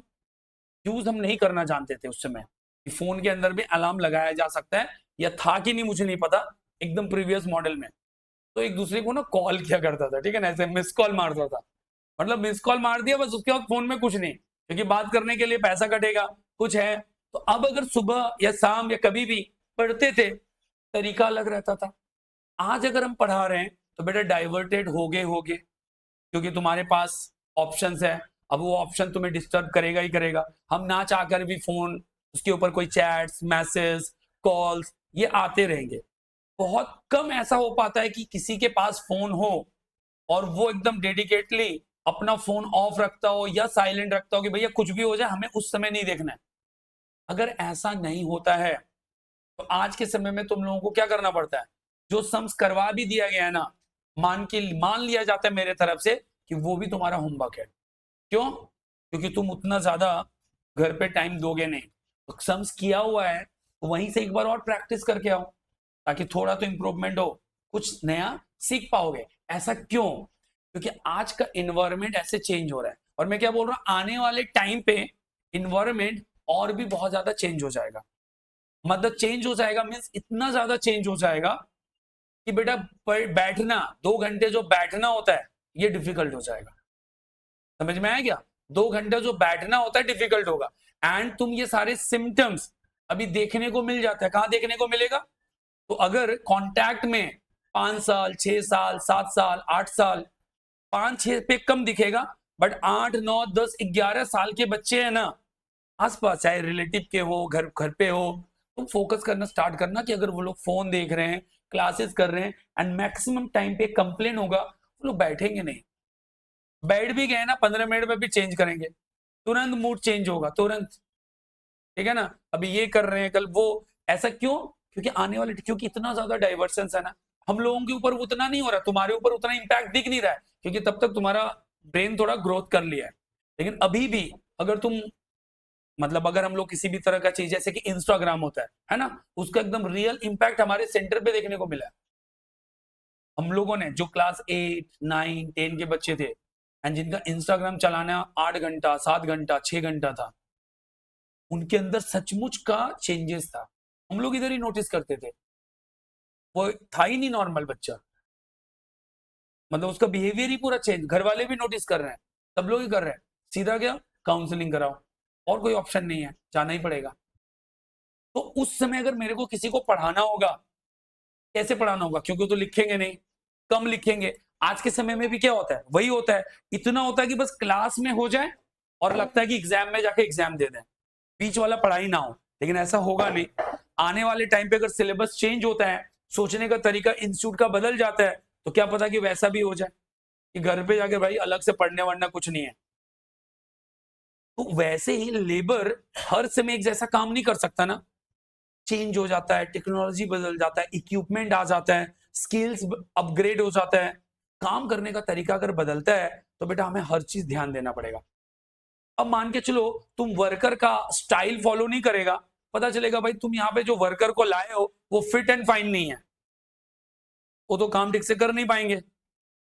यूज हम नहीं करना जानते थे उस समय, कि फोन के अंदर भी अलार्म लगाया जा सकता है, या था कि नहीं मुझे नहीं पता, एकदम प्रीवियस मॉडल में। तो एक दूसरे को ना कॉल किया करता था, ठीक है ना, ऐसे मिस कॉल मारता था। मतलब मिस कॉल मार दिया बस, उसके बाद फोन में कुछ नहीं, क्योंकि बात करने के लिए पैसा कटेगा, कुछ है। तो अब अगर सुबह या शाम या कभी भी पढ़ते थे, तरीका अलग रहता था। आज अगर हम पढ़ा रहे हैं तो बेटा डाइवर्टेड होगे, क्योंकि तुम्हारे पास ऑप्शंस है। अब वो ऑप्शन तुम्हें डिस्टर्ब करेगा ही करेगा। हम ना चाहकर भी फोन, उसके ऊपर कोई चैट्स, मैसेज, कॉल्स, ये आते रहेंगे। बहुत कम ऐसा हो पाता है कि किसी के पास फोन हो और वो एकदम डेडिकेटली अपना फोन ऑफ रखता हो या साइलेंट रखता हो कि भैया कुछ भी हो जाए हमें उस समय नहीं देखना है। अगर ऐसा नहीं होता है तो आज के समय में तुम लोगों को क्या करना पड़ता है, जो सम्स करवा भी दिया गया है ना, मान लिया जाता है मेरे तरफ से कि वो भी तुम्हारा होमवर्क है। क्यों? क्योंकि तुम उतना ज्यादा घर पे टाइम दोगे नहीं, तो सम्स किया हुआ है तो वहीं से एक बार और प्रैक्टिस करके आओ, ताकि थोड़ा तो इंप्रूवमेंट हो, कुछ नया सीख पाओगे। ऐसा क्यों? क्योंकि आज का इन्वायरमेंट ऐसे चेंज हो रहा है, और मैं क्या बोल रहा हूं, आने वाले टाइम पे इन्वायरमेंट और भी बहुत ज्यादा चेंज हो जाएगा। मतलब चेंज हो जाएगा मीन्स इतना ज्यादा चेंज हो जाएगा कि बेटा बैठना 2 घंटे जो बैठना होता है ये डिफिकल्ट हो जाएगा। समझ में आया क्या? 2 घंटे जो बैठना होता है डिफिकल्ट होगा। एंड तुम ये सारे सिम्टम्स अभी देखने को मिल जाता है, कहां देखने को मिलेगा? तो अगर कांटेक्ट में 5 साल, 6 साल, 7 साल, 8 साल, 5-6 पे कम दिखेगा, बट 8, 9, 10, 11 साल के बच्चे हैं ना आसपास, चाहे रिलेटिव के हो, घर घर पे हो, तुम फोकस करना स्टार्ट करना कि अगर वो लोग फोन देख रहे हैं, क्लासेस कर रहे हैं, एंड मैक्सिमम टाइम पे कंप्लेन होगा, वो लोग बैठेंगे नहीं। बैठ भी गए ना 15 मिनट में भी चेंज करेंगे, तुरंत मूड चेंज होगा तुरंत। ठीक है ना? अभी ये कर रहे हैं कल वो, ऐसा क्यों? क्योंकि आने वाले, क्योंकि इतना ज्यादा डाइवर्सन है ना, हम लोगों के ऊपर उतना नहीं हो रहा, तुम्हारे ऊपर उतना इंपैक्ट दिख नहीं रहा है, क्योंकि तब तक तुम्हारा ब्रेन थोड़ा ग्रोथ कर लिया है। लेकिन अभी भी अगर तुम, मतलब अगर हम लोग किसी भी तरह का चीज, जैसे कि इंस्टाग्राम होता है ना, उसका एकदम रियल इंपैक्ट हमारे सेंटर पे देखने को मिला है। हम लोगों ने जो क्लास 8, 9, 10 के बच्चे थे, एंड जिनका इंस्टाग्राम चलाना 8 घंटा, 7 घंटा, 6 घंटा था, उनके अंदर सचमुच का चेंजेस था। हम लोग इधर ही नोटिस करते थे, वो था ही नहीं नॉर्मल बच्चा, मतलब उसका बिहेवियर ही पूरा चेंज। घर वाले भी नोटिस कर रहे हैं, सब लोग ही कर रहे हैं। सीधा क्या, काउंसलिंग कराओ, और कोई ऑप्शन नहीं है, जाना ही पड़ेगा। तो उस समय अगर मेरे को किसी को पढ़ाना होगा, कैसे पढ़ाना होगा? क्योंकि तो लिखेंगे नहीं, कम लिखेंगे। आज के समय में भी क्या होता है, वही होता है, इतना होता है कि बस क्लास में हो जाए और लगता है कि एग्जाम में जाके एग्जाम दे दें, बीच वाला पढ़ाई ना हो। लेकिन ऐसा होगा नहीं। आने वाले टाइम पे अगर सिलेबस चेंज होता है, सोचने का तरीका इंस्टीट्यूट का बदल जाता है, तो क्या पता कि वैसा भी हो जाए कि घर पे जाके भाई अलग से पढ़ने वढ़ना कुछ नहीं है। तो वैसे ही लेबर हर समय एक जैसा काम नहीं कर सकता ना, चेंज हो जाता है, टेक्नोलॉजी बदल जाता है, इक्विपमेंट आ जाता है, स्किल्स अपग्रेड हो जाता है, काम करने का तरीका अगर बदलता है तो बेटा हमें हर चीज ध्यान देना पड़ेगा। अब मान के चलो तुम वर्कर का स्टाइल फॉलो नहीं करेगा, पता चलेगा भाई तुम यहाँ पे जो वर्कर को लाए हो वो फिट एंड फाइन नहीं है, वो तो काम ठीक से कर नहीं पाएंगे।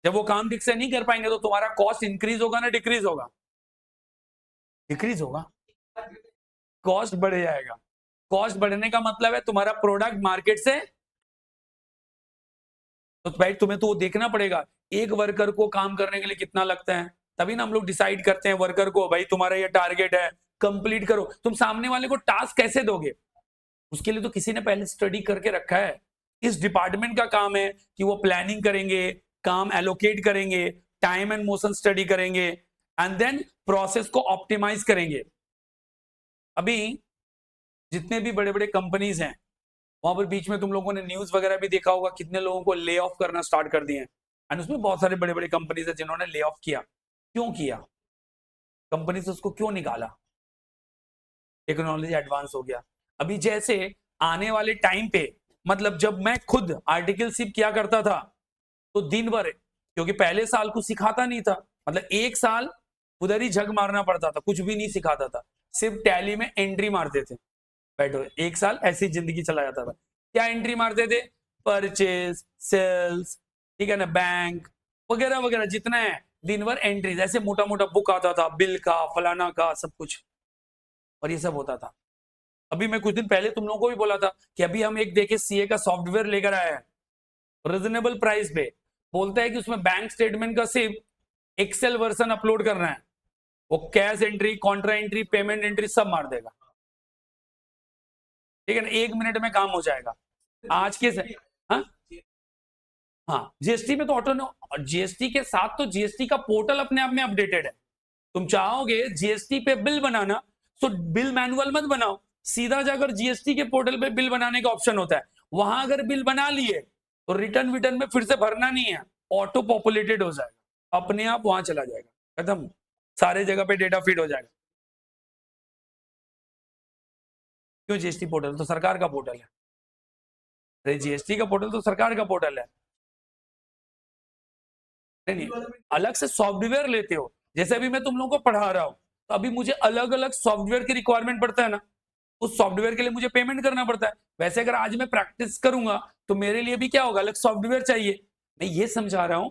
जब वो काम ठीक से नहीं कर पाएंगे तो तुम्हारा कॉस्ट इंक्रीज होगा ना डिक्रीज होगा? डिक्रीज होगा, कॉस्ट बढ़ जाएगा। कॉस्ट बढ़ने का मतलब है तुम्हारा प्रोडक्ट मार्केट से, तो भाई तुम्हें तो वो देखना पड़ेगा एक वर्कर को काम करने के लिए कितना लगता है, तभी ना हम लोग डिसाइड करते हैं वर्कर को, भाई तुम्हारा ये टारगेट है, कंप्लीट करो। तुम सामने वाले को टास्क कैसे दोगे? उसके लिए तो किसी ने पहले स्टडी करके रखा है। इस डिपार्टमेंट का काम है कि वो प्लानिंग करेंगे, काम एलोकेट करेंगे, टाइम एंड मोशन स्टडी करेंगे, एंड देन प्रोसेस को ऑप्टिमाइज करेंगे। अभी जितने भी बड़े बड़े कंपनीज हैं वहां पर बीच में तुम लोगों ने न्यूज वगैरह भी देखा होगा, कितने लोगों को ले ऑफ करना स्टार्ट कर दिए हैं। एंड उसमें बहुत सारे बड़े बड़े कंपनीज है जिन्होंने ले ऑफ किया। क्यों किया? कंपनी से उसको क्यों निकाला? टेक्नोलॉजी एडवांस हो गया। अभी जैसे आने वाले टाइम पे, मतलब जब मैं खुद आर्टिकलशिप किया करता था तो दिन भर, क्योंकि पहले साल कुछ सिखाता नहीं था, मतलब एक साल उधर ही झग मारना पड़ता था, कुछ भी नहीं सिखाता था, सिर्फ टैली में एंट्री मारते थे। बैठो, एक साल ऐसी जिंदगी चला जाता था। क्या एंट्री मारते थे? परचेज, सेल्स, ठीक है ना, बैंक वगैरह वगैरह जितना है, दिन भर एंट्रीज, ऐसे मोटा मोटा बुक आता था, बिल का, फलाना का, सब कुछ, और ये सब होता था। अभी मैं कुछ दिन पहले तुम लोगों को भी बोला था कि अभी हम एक देखे सीए का सॉफ्टवेयर लेकर आए हैं रिजनेबल प्राइस पे। बोलता है कि उसमें बैंक स्टेटमेंट का सिर्फ एक्सेल वर्जन अपलोड करना है, वो cash entry, Contra entry, payment entry सब मार देगा। ठीक है ना, 1 मिनट में काम हो जाएगा। आज के हाँ हाँ, जीएसटी में तो ऑटो, जीएसटी के साथ तो जीएसटी का पोर्टल अपने आप में अपडेटेड है। तुम चाहोगे जीएसटी पे बिल बनाना तो बिल मैनुअल मत बनाओ, सीधा जाकर जीएसटी के पोर्टल पे बिल बनाने का ऑप्शन होता है। वहां अगर बिल बना लिए तो रिटर्न विटर्न में फिर से भरना नहीं है, ऑटो पॉपुलेटेड हो जाएगा, अपने आप वहां चला जाएगा, खत्म, सारे जगह पे डेटा फीड हो जाएगा। क्यों? जीएसटी पोर्टल तो सरकार का पोर्टल है। अरे जीएसटी का पोर्टल तो सरकार का पोर्टल है। नहीं, अलग से सॉफ्टवेयर लेते हो, जैसे अभी मैं तुम लोगों को पढ़ा रहा हूं, तो अभी मुझे अलग अलग सॉफ्टवेयर की रिक्वायरमेंट पड़ता है ना, उस सॉफ्टवेयर के लिए मुझे पेमेंट करना पड़ता है। वैसे अगर आज मैं प्रैक्टिस करूंगा तो मेरे लिए भी क्या होगा, अलग सॉफ्टवेयर चाहिए। मैं ये समझा रहा हूं,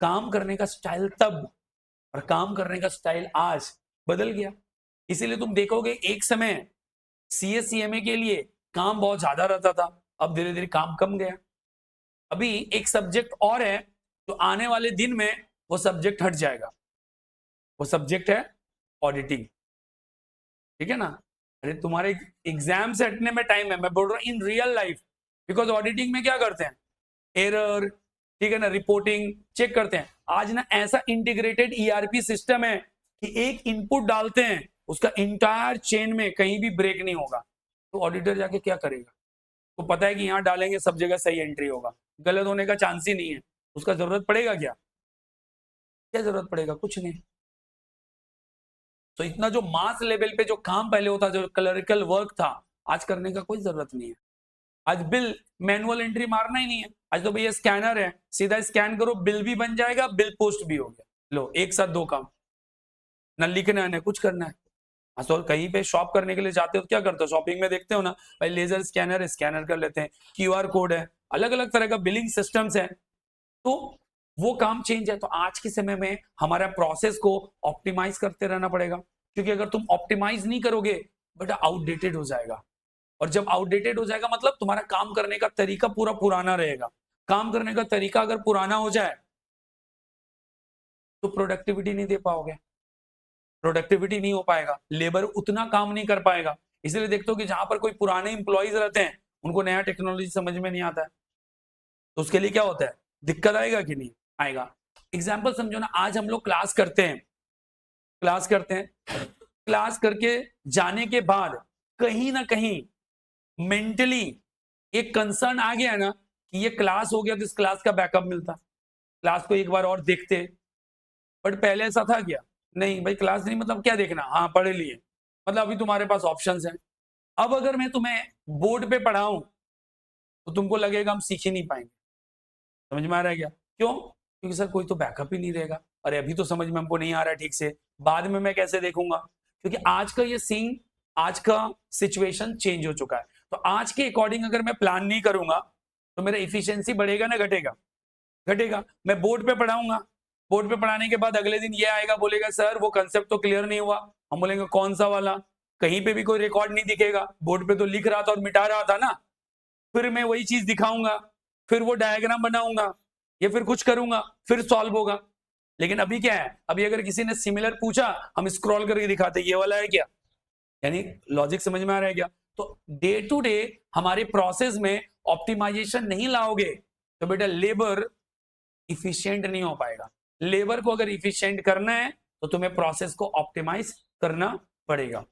काम करने का स्टाइल तब और काम करने का स्टाइल आज बदल गया। इसीलिए तुम देखोगे एक समय सीए सीएमए के लिए काम बहुत ज्यादा रहता था, अब धीरे धीरे काम कम गया। अभी एक सब्जेक्ट और है तो आने वाले दिन में वो सब्जेक्ट हट जाएगा, वो सब्जेक्ट है ऑडिटिंग। ठीक है ना? अरे तुम्हारे एग्जाम से हटने में टाइम है, मैं बोल रहा हूँ in real life, because auditing में क्या करते हैं, एरर, ठीक है ना, रिपोर्टिंग चेक करते हैं। आज ना ऐसा इंटीग्रेटेड ईआरपी सिस्टम है कि एक इनपुट डालते हैं, उसका इंटायर चेन में कहीं भी ब्रेक नहीं होगा। तो ऑडिटर जाके क्या करेगा? तो पता है कि यहाँ डालेंगे सब जगह सही एंट्री होगा, गलत होने का चांस ही नहीं है। उसका जरूरत पड़ेगा क्या? क्या जरूरत पड़ेगा? कुछ नहीं। तो इतना जो मास लेवल पे जो काम पहले होता, जो क्लरिकल वर्क था, आज करने का कोई जरूरत नहीं है। आज बिल मैनुअल एंट्री मारना ही नहीं है, आज तो भैया स्कैनर है, सीधा स्कैन करो, बिल भी बन जाएगा, बिल पोस्ट भी हो गया, लो एक साथ दो काम, ना लिखना है ना कुछ करना है। तो कहीं पे शॉप करने के लिए जाते हो तो क्या करते हो, शॉपिंग में देखते हो ना भाई, लेजर स्कैनर है, स्कैनर कर लेते हैं, क्यूआर कोड है, अलग अलग तरह का बिलिंग सिस्टम्स है, तो वो काम चेंज है। तो आज के समय में हमारा प्रोसेस को ऑप्टिमाइज करते रहना पड़ेगा, क्योंकि अगर तुम ऑप्टिमाइज नहीं करोगे बेटा आउटडेटेड हो जाएगा, और जब आउटडेटेड हो जाएगा मतलब तुम्हारा काम करने का तरीका पूरा पुराना रहेगा। काम करने का तरीका अगर पुराना हो जाए तो प्रोडक्टिविटी नहीं दे पाओगे, प्रोडक्टिविटी नहीं हो पाएगा, लेबर उतना काम नहीं कर पाएगा। इसलिए देखते हो कि जहां पर कोई पुराने इंप्लॉइज रहते हैं उनको नया टेक्नोलॉजी समझ में नहीं आता है, तो उसके लिए क्या होता है, दिक्कत आएगा कि नहीं आएगा। एग्जाम्पल समझो ना, आज हम लोग क्लास करते हैं, क्लास करके जाने के बाद कहीं ना कहीं मेंटली एक कंसर्न आ गया ना कि ये क्लास हो गया तो इस क्लास का बैकअप मिलता, क्लास को एक बार और देखते। बट पहले ऐसा था क्या? नहीं भाई, क्लास नहीं मतलब क्या देखना, हाँ पढ़ लिए, मतलब अभी तुम्हारे पास ऑप्शंस हैं। अब अगर मैं तुम्हें बोर्ड पे पढ़ाऊं तो तुमको लगेगा हम सीख ही नहीं पाएंगे। समझ में आ रहा है क्या? क्यों? क्योंकि सर कोई तो बैकअप ही नहीं रहेगा। अरे अभी तो समझ में हमको नहीं आ रहा है ठीक से, बाद में मैं कैसे देखूंगा? क्योंकि आज का ये सीन, आज का सिचुएशन चेंज हो चुका है। तो आज के अकॉर्डिंग अगर मैं प्लान नहीं करूंगा तो मेरा इफिशियंसी बढ़ेगा ना घटेगा? घटेगा। मैं बोर्ड पे पढ़ाऊंगा, बोर्ड पे पढ़ाने के बाद अगले दिन ये आएगा, बोलेगा सर वो कंसेप्ट तो क्लियर नहीं हुआ। हम बोलेंगे कौन सा वाला? कहीं पे भी कोई रिकॉर्ड नहीं दिखेगा, बोर्ड पे तो लिख रहा था और मिटा रहा था ना। फिर मैं वही चीज दिखाऊंगा, फिर वो डायग्राम बनाऊंगा या फिर कुछ करूंगा, फिर सॉल्व होगा। लेकिन अभी क्या है, अभी अगर किसी ने सिमिलर पूछा, हम स्क्रॉल करके दिखाते ये वाला है क्या, यानी लॉजिक समझ में आ रहा है क्या? तो डे टू डे हमारे प्रोसेस में ऑप्टिमाइजेशन नहीं लाओगे तो बेटा लेबर इफिशिएंट नहीं हो पाएगा। लेबर को अगर इफिशिएंट करना है तो तुम्हें प्रोसेस को ऑप्टिमाइज करना पड़ेगा।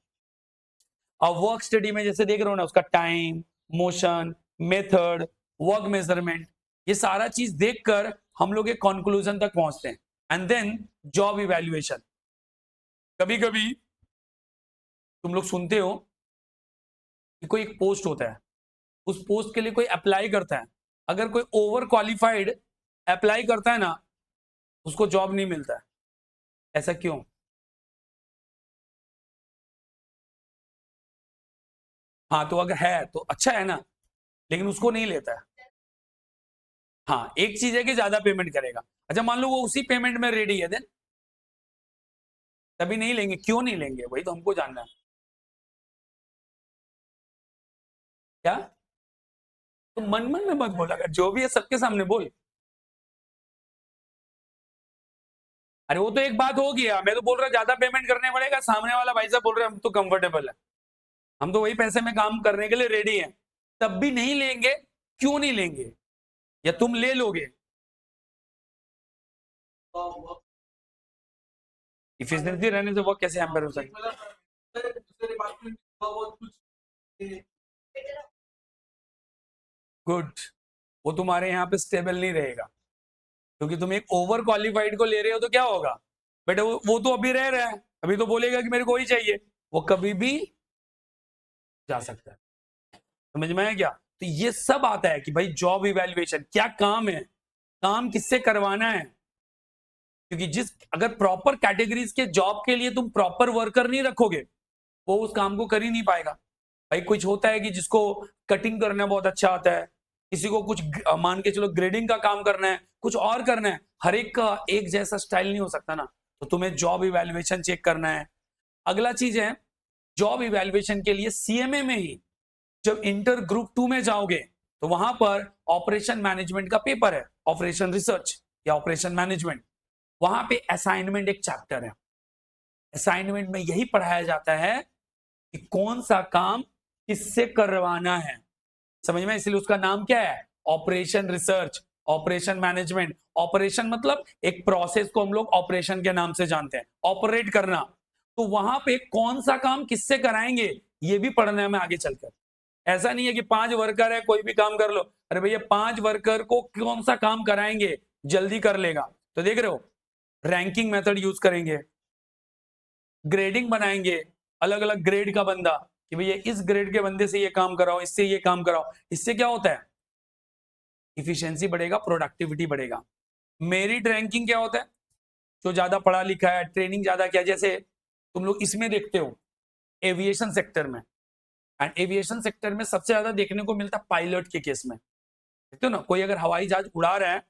अब वर्क स्टडी में जैसे देख रहे हो ना, उसका time, motion, method, work measurement, ये सारा चीज देखकर हम लोग एक कंक्लूजन तक पहुंचते हैं। And then job evaluation. कभी कभी तुम लोग सुनते हो कि कोई एक पोस्ट होता है, उस पोस्ट के लिए कोई अप्लाई करता है, अगर कोई ओवर क्वालिफाइड अप्लाई करता है ना, उसको जॉब नहीं मिलता है। ऐसा क्यों? हाँ, तो अगर है तो अच्छा है ना, लेकिन उसको नहीं लेता है। हाँ, एक चीज है कि ज्यादा पेमेंट करेगा। अच्छा, मान लो वो उसी पेमेंट में रेडी है, देन तभी नहीं लेंगे। क्यों नहीं लेंगे, वही तो हमको जानना है। क्या? तो मन मन में मत बोल, अगर जो भी है सबके सामने बोल। अरे वो तो एक बात हो गया, मैं तो बोल रहा ज्यादा पेमेंट करने पड़ेगा, सामने वाला भाई साहब बोल रहे हम तो कंफर्टेबल है, हम तो वही पैसे में काम करने के लिए रेडी हैं, तब भी नहीं लेंगे। क्यों नहीं लेंगे? या तुम ले लोगे? इफिशिएंसी रहने से वो कैसे हैम्पर हो सकती? गुड। वो तुम्हारे यहाँ पे स्टेबल नहीं रहेगा, क्योंकि तुम एक ओवर क्वालिफाइड को ले रहे हो तो क्या होगा बेटा, वो तो अभी रह रहा है, अभी तो बोलेगा कि मेरे को ही चाहिए, वो कभी भी जा सकता है। समझ में आया क्या? तो ये सब आता है कि भाई जॉब इवैल्यूएशन क्या काम है, काम किससे करवाना है। क्योंकि जिस अगर प्रॉपर कैटेगरीज के जॉब के लिए तुम प्रॉपर वर्कर नहीं रखोगे, वो उस काम को कर ही नहीं पाएगा। भाई कुछ होता है कि जिसको कटिंग करना बहुत अच्छा आता है, किसी को कुछ मान के चलो ग्रेडिंग का काम करना है, कुछ और करना है, हर एक का एक जैसा स्टाइल नहीं हो सकता ना, तो तुम्हें जॉब इवैल्यूएशन चेक करना है। अगला चीज है, जॉब इवैल्यूएशन के लिए सीएमए में ही जब इंटर ग्रुप 2 में जाओगे, तो वहां पर ऑपरेशन मैनेजमेंट का पेपर है, ऑपरेशन रिसर्च या ऑपरेशन मैनेजमेंट। वहां पे असाइनमेंट एक चैप्टर है, असाइनमेंट में यही पढ़ाया जाता है कि कौन सा काम किससे करवाना है। समझ में? इसलिए उसका नाम क्या है, operation research, operation management. Operation मतलब एक प्रोसेस को हम लोग ऑपरेशन के नाम से जानते हैं, ऑपरेट करना। तो वहां पे कौन सा काम किससे कराएंगे, ये भी पढ़ना है हमें आगे चलकर। ऐसा नहीं है कि 5 वर्कर है कोई भी काम कर लो, अरे भैया 5 वर्कर को कौन सा काम कराएंगे, जल्दी कर लेगा। तो देख रहे हो, रैंकिंग मेथड यूज करेंगे, ग्रेडिंग बनाएंगे, अलग अलग ग्रेड का बंदा, कि भैया इस ग्रेड के बंदे से ये काम कराओ, इससे ये काम कराओ। इससे क्या होता है, इफिशिएंसी बढ़ेगा, प्रोडक्टिविटी बढ़ेगा। मेरिट रैंकिंग क्या होता है, जो ज्यादा पढ़ा लिखा है, ट्रेनिंग ज्यादा किया, जैसे तुम लोग इसमें देखते हो एविएशन सेक्टर में, एंड एविएशन सेक्टर में सबसे ज्यादा देखने को मिलता है पायलट के केस में। देखते हो ना, कोई अगर हवाई जहाज उड़ा रहा है,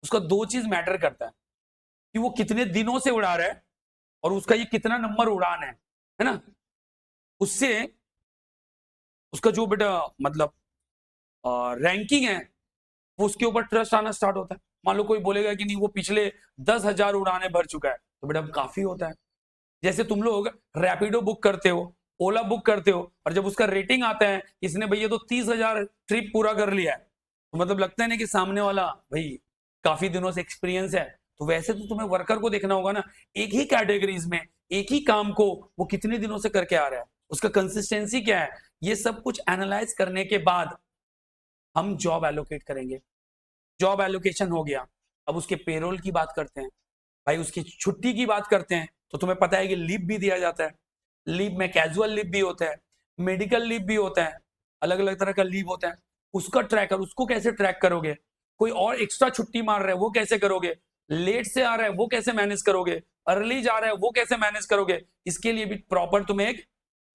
उसका 2 चीज मैटर करता है, कि वो कितने दिनों से उड़ा रहा है और उसका ये कितना नंबर उड़ान है ना। उससे उसका जो बेटा मतलब रैंकिंग है, वो उसके ऊपर ट्रस्ट आना स्टार्ट होता है। मान लो कोई बोलेगा कि नहीं वो पिछले 10,000 उड़ाने भर चुका है, तो बेटा काफी होता है। जैसे तुम लोग रैपिडो बुक करते हो, ओला बुक करते हो, और जब उसका रेटिंग आता है इसने भैया तो 30,000 ट्रिप पूरा कर लिया है, तो मतलब लगता है ना कि सामने वाला भाई काफी दिनों से एक्सपीरियंस है। तो वैसे तो तुम्हें वर्कर को देखना होगा ना, एक ही कैटेगरीज में एक ही काम को वो कितने दिनों से करके आ रहा है, उसका कंसिस्टेंसी क्या है, ये सब कुछ एनालाइज करने के बाद हम जॉब एलोकेट करेंगे। जॉब एलोकेशन हो गया, अब उसके पेरोल की बात करते हैं। भाई उसकी छुट्टी की बात करते हैं, तो तुम्हें पता है कि लीव भी दिया जाता है। लीव में कैजुअल लीव भी होता है, मेडिकल लीव भी होता है, अलग अलग तरह का लीव होता है। उसका ट्रैकर, उसको कैसे ट्रैक करोगे, कोई और एक्स्ट्रा छुट्टी मार रहा है वो कैसे करोगे, लेट से आ रहा है वो कैसे मैनेज करोगे, अर्ली जा रहा है वो कैसे मैनेज करोगे। इसके लिए भी प्रॉपर तुम्हें एक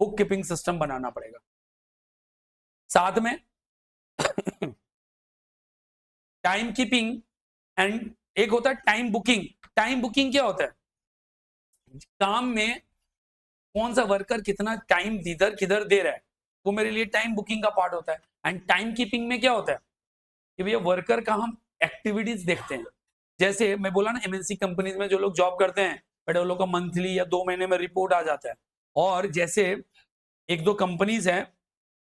बुक कीपिंग सिस्टम बनाना पड़ेगा। साथ में टाइम कीपिंग एंड एक होता है टाइम बुकिंग। टाइम बुकिंग क्या होता है, काम में कौन सा वर्कर कितना टाइम इधर किधर दे रहा है, वो मेरे लिए टाइम बुकिंग का पार्ट होता है। एंड टाइम कीपिंग में क्या होता है कि भैया वर्कर का हम एक्टिविटीज देखते हैं। जैसे मैं बोला ना, एमएनसी कंपनीज में जो लोग जॉब करते हैं, बट वो लोग का मंथली या 2 महीने में रिपोर्ट आ जाता है। और जैसे एक दो कंपनीज हैं,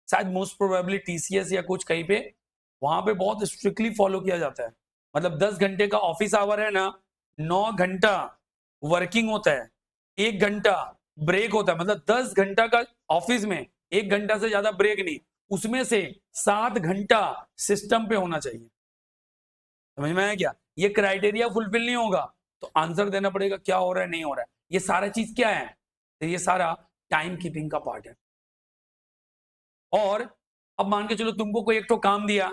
शायद मोस्ट प्रोबेबली टीसीएस या कुछ कहीं पे, वहां पे बहुत स्ट्रिक्टली फॉलो किया जाता है। मतलब 10 घंटे का ऑफिस आवर है ना, 9 घंटा वर्किंग होता है, 1 घंटा ब्रेक होता है। मतलब 10 घंटा का ऑफिस में 1 घंटा से ज्यादा ब्रेक नहीं, उसमें से 7 घंटा सिस्टम पे होना चाहिए। समझ में आया क्या? ये क्राइटेरिया फुलफिल नहीं होगा तो आंसर देना पड़ेगा क्या हो रहा है नहीं हो रहा है। ये सारा चीज क्या है? तो ये सारा टाइम कीपिंग का पार्ट है। और अब मान के चलो तुमको कोई एक तो काम दिया,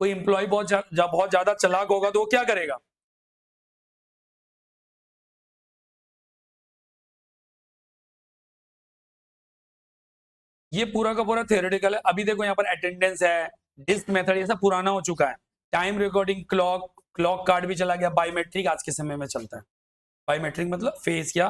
कोई एम्प्लॉय बहुत ज्यादा चालाक होगा तो वो क्या करेगा? ये पूरा का पूरा थियोरेटिकल है। अभी देखो यहाँ पर अटेंडेंस है, डिस्क मेथड, ये सब पुराना हो चुका है। टाइम रिकॉर्डिंग, क्लॉक कार्ड भी चला गया, बायोमेट्रिक आज के समय में चलता है। बायोमेट्रिक मतलब फेस क्या।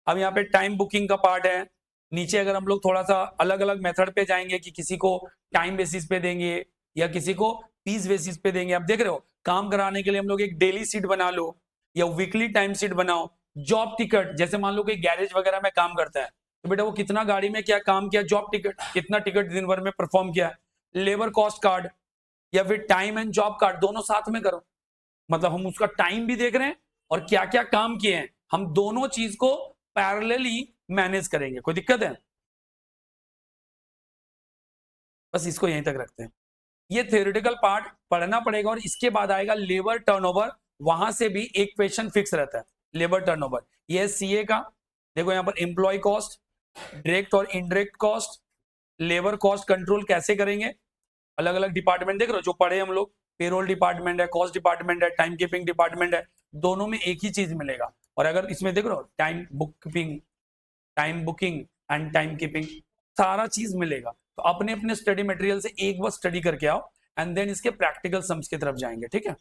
अब यहाँ पे टाइम बुकिंग का पार्ट है। नीचे अगर हम लोग थोड़ा सा अलग अलग मेथड पे जाएंगे कि किसी को टाइम बेसिस पे देंगे या किसी को पीस बेसिस पे देंगे। आप देख रहे हो काम कराने के लिए हम लोग एक डेली सीट बना लो या वीकली टाइम सीट बनाओ। जॉब टिकट, जैसे मान लो कोई गैरेज वगैरह में काम करता है तो बेटा वो कितना गाड़ी में क्या काम किया, जॉब टिकट कितना टिकट दिन भर में परफॉर्म किया। लेबर कॉस्ट कार्ड या फिर टाइम एंड जॉब कार्ड, दोनों साथ में करो। मतलब हम उसका टाइम भी देख रहे हैं और क्या क्या काम किए हैं, हम दोनों चीज को पैरेलली मैनेज करेंगे। कोई दिक्कत है? बस इसको यहीं तक रखते हैं। ये थ्योरेटिकल पार्ट पढ़ना पड़ेगा और इसके बाद आएगा लेबर टर्नओवर। वहां से भी एक क्वेश्चन फिक्स रहता है, लेबर टर्नओवर। ये सीए का। देखो यहाँ पर एम्प्लॉय कॉस्ट, डायरेक्ट और indirect cost, labour cost control कैसे करेंगे। अलग अलग डिपार्टमेंट देख रहे हो जो पढ़े हम लोग, पेरोल डिपार्टमेंट है, कॉस्ट डिपार्टमेंट है, टाइम कीपिंग डिपार्टमेंट है, दोनों में एक ही चीज मिलेगा। और अगर इसमें देख रहे हो time booking and time keeping, सारा चीज मिलेगा। तो अपने अपने स्टडी मटेरियल से एक बार स्टडी करके आओ एंड देन इसके प्रैक्टिकल सम्स की तरफ जाएंगे। ठीक है।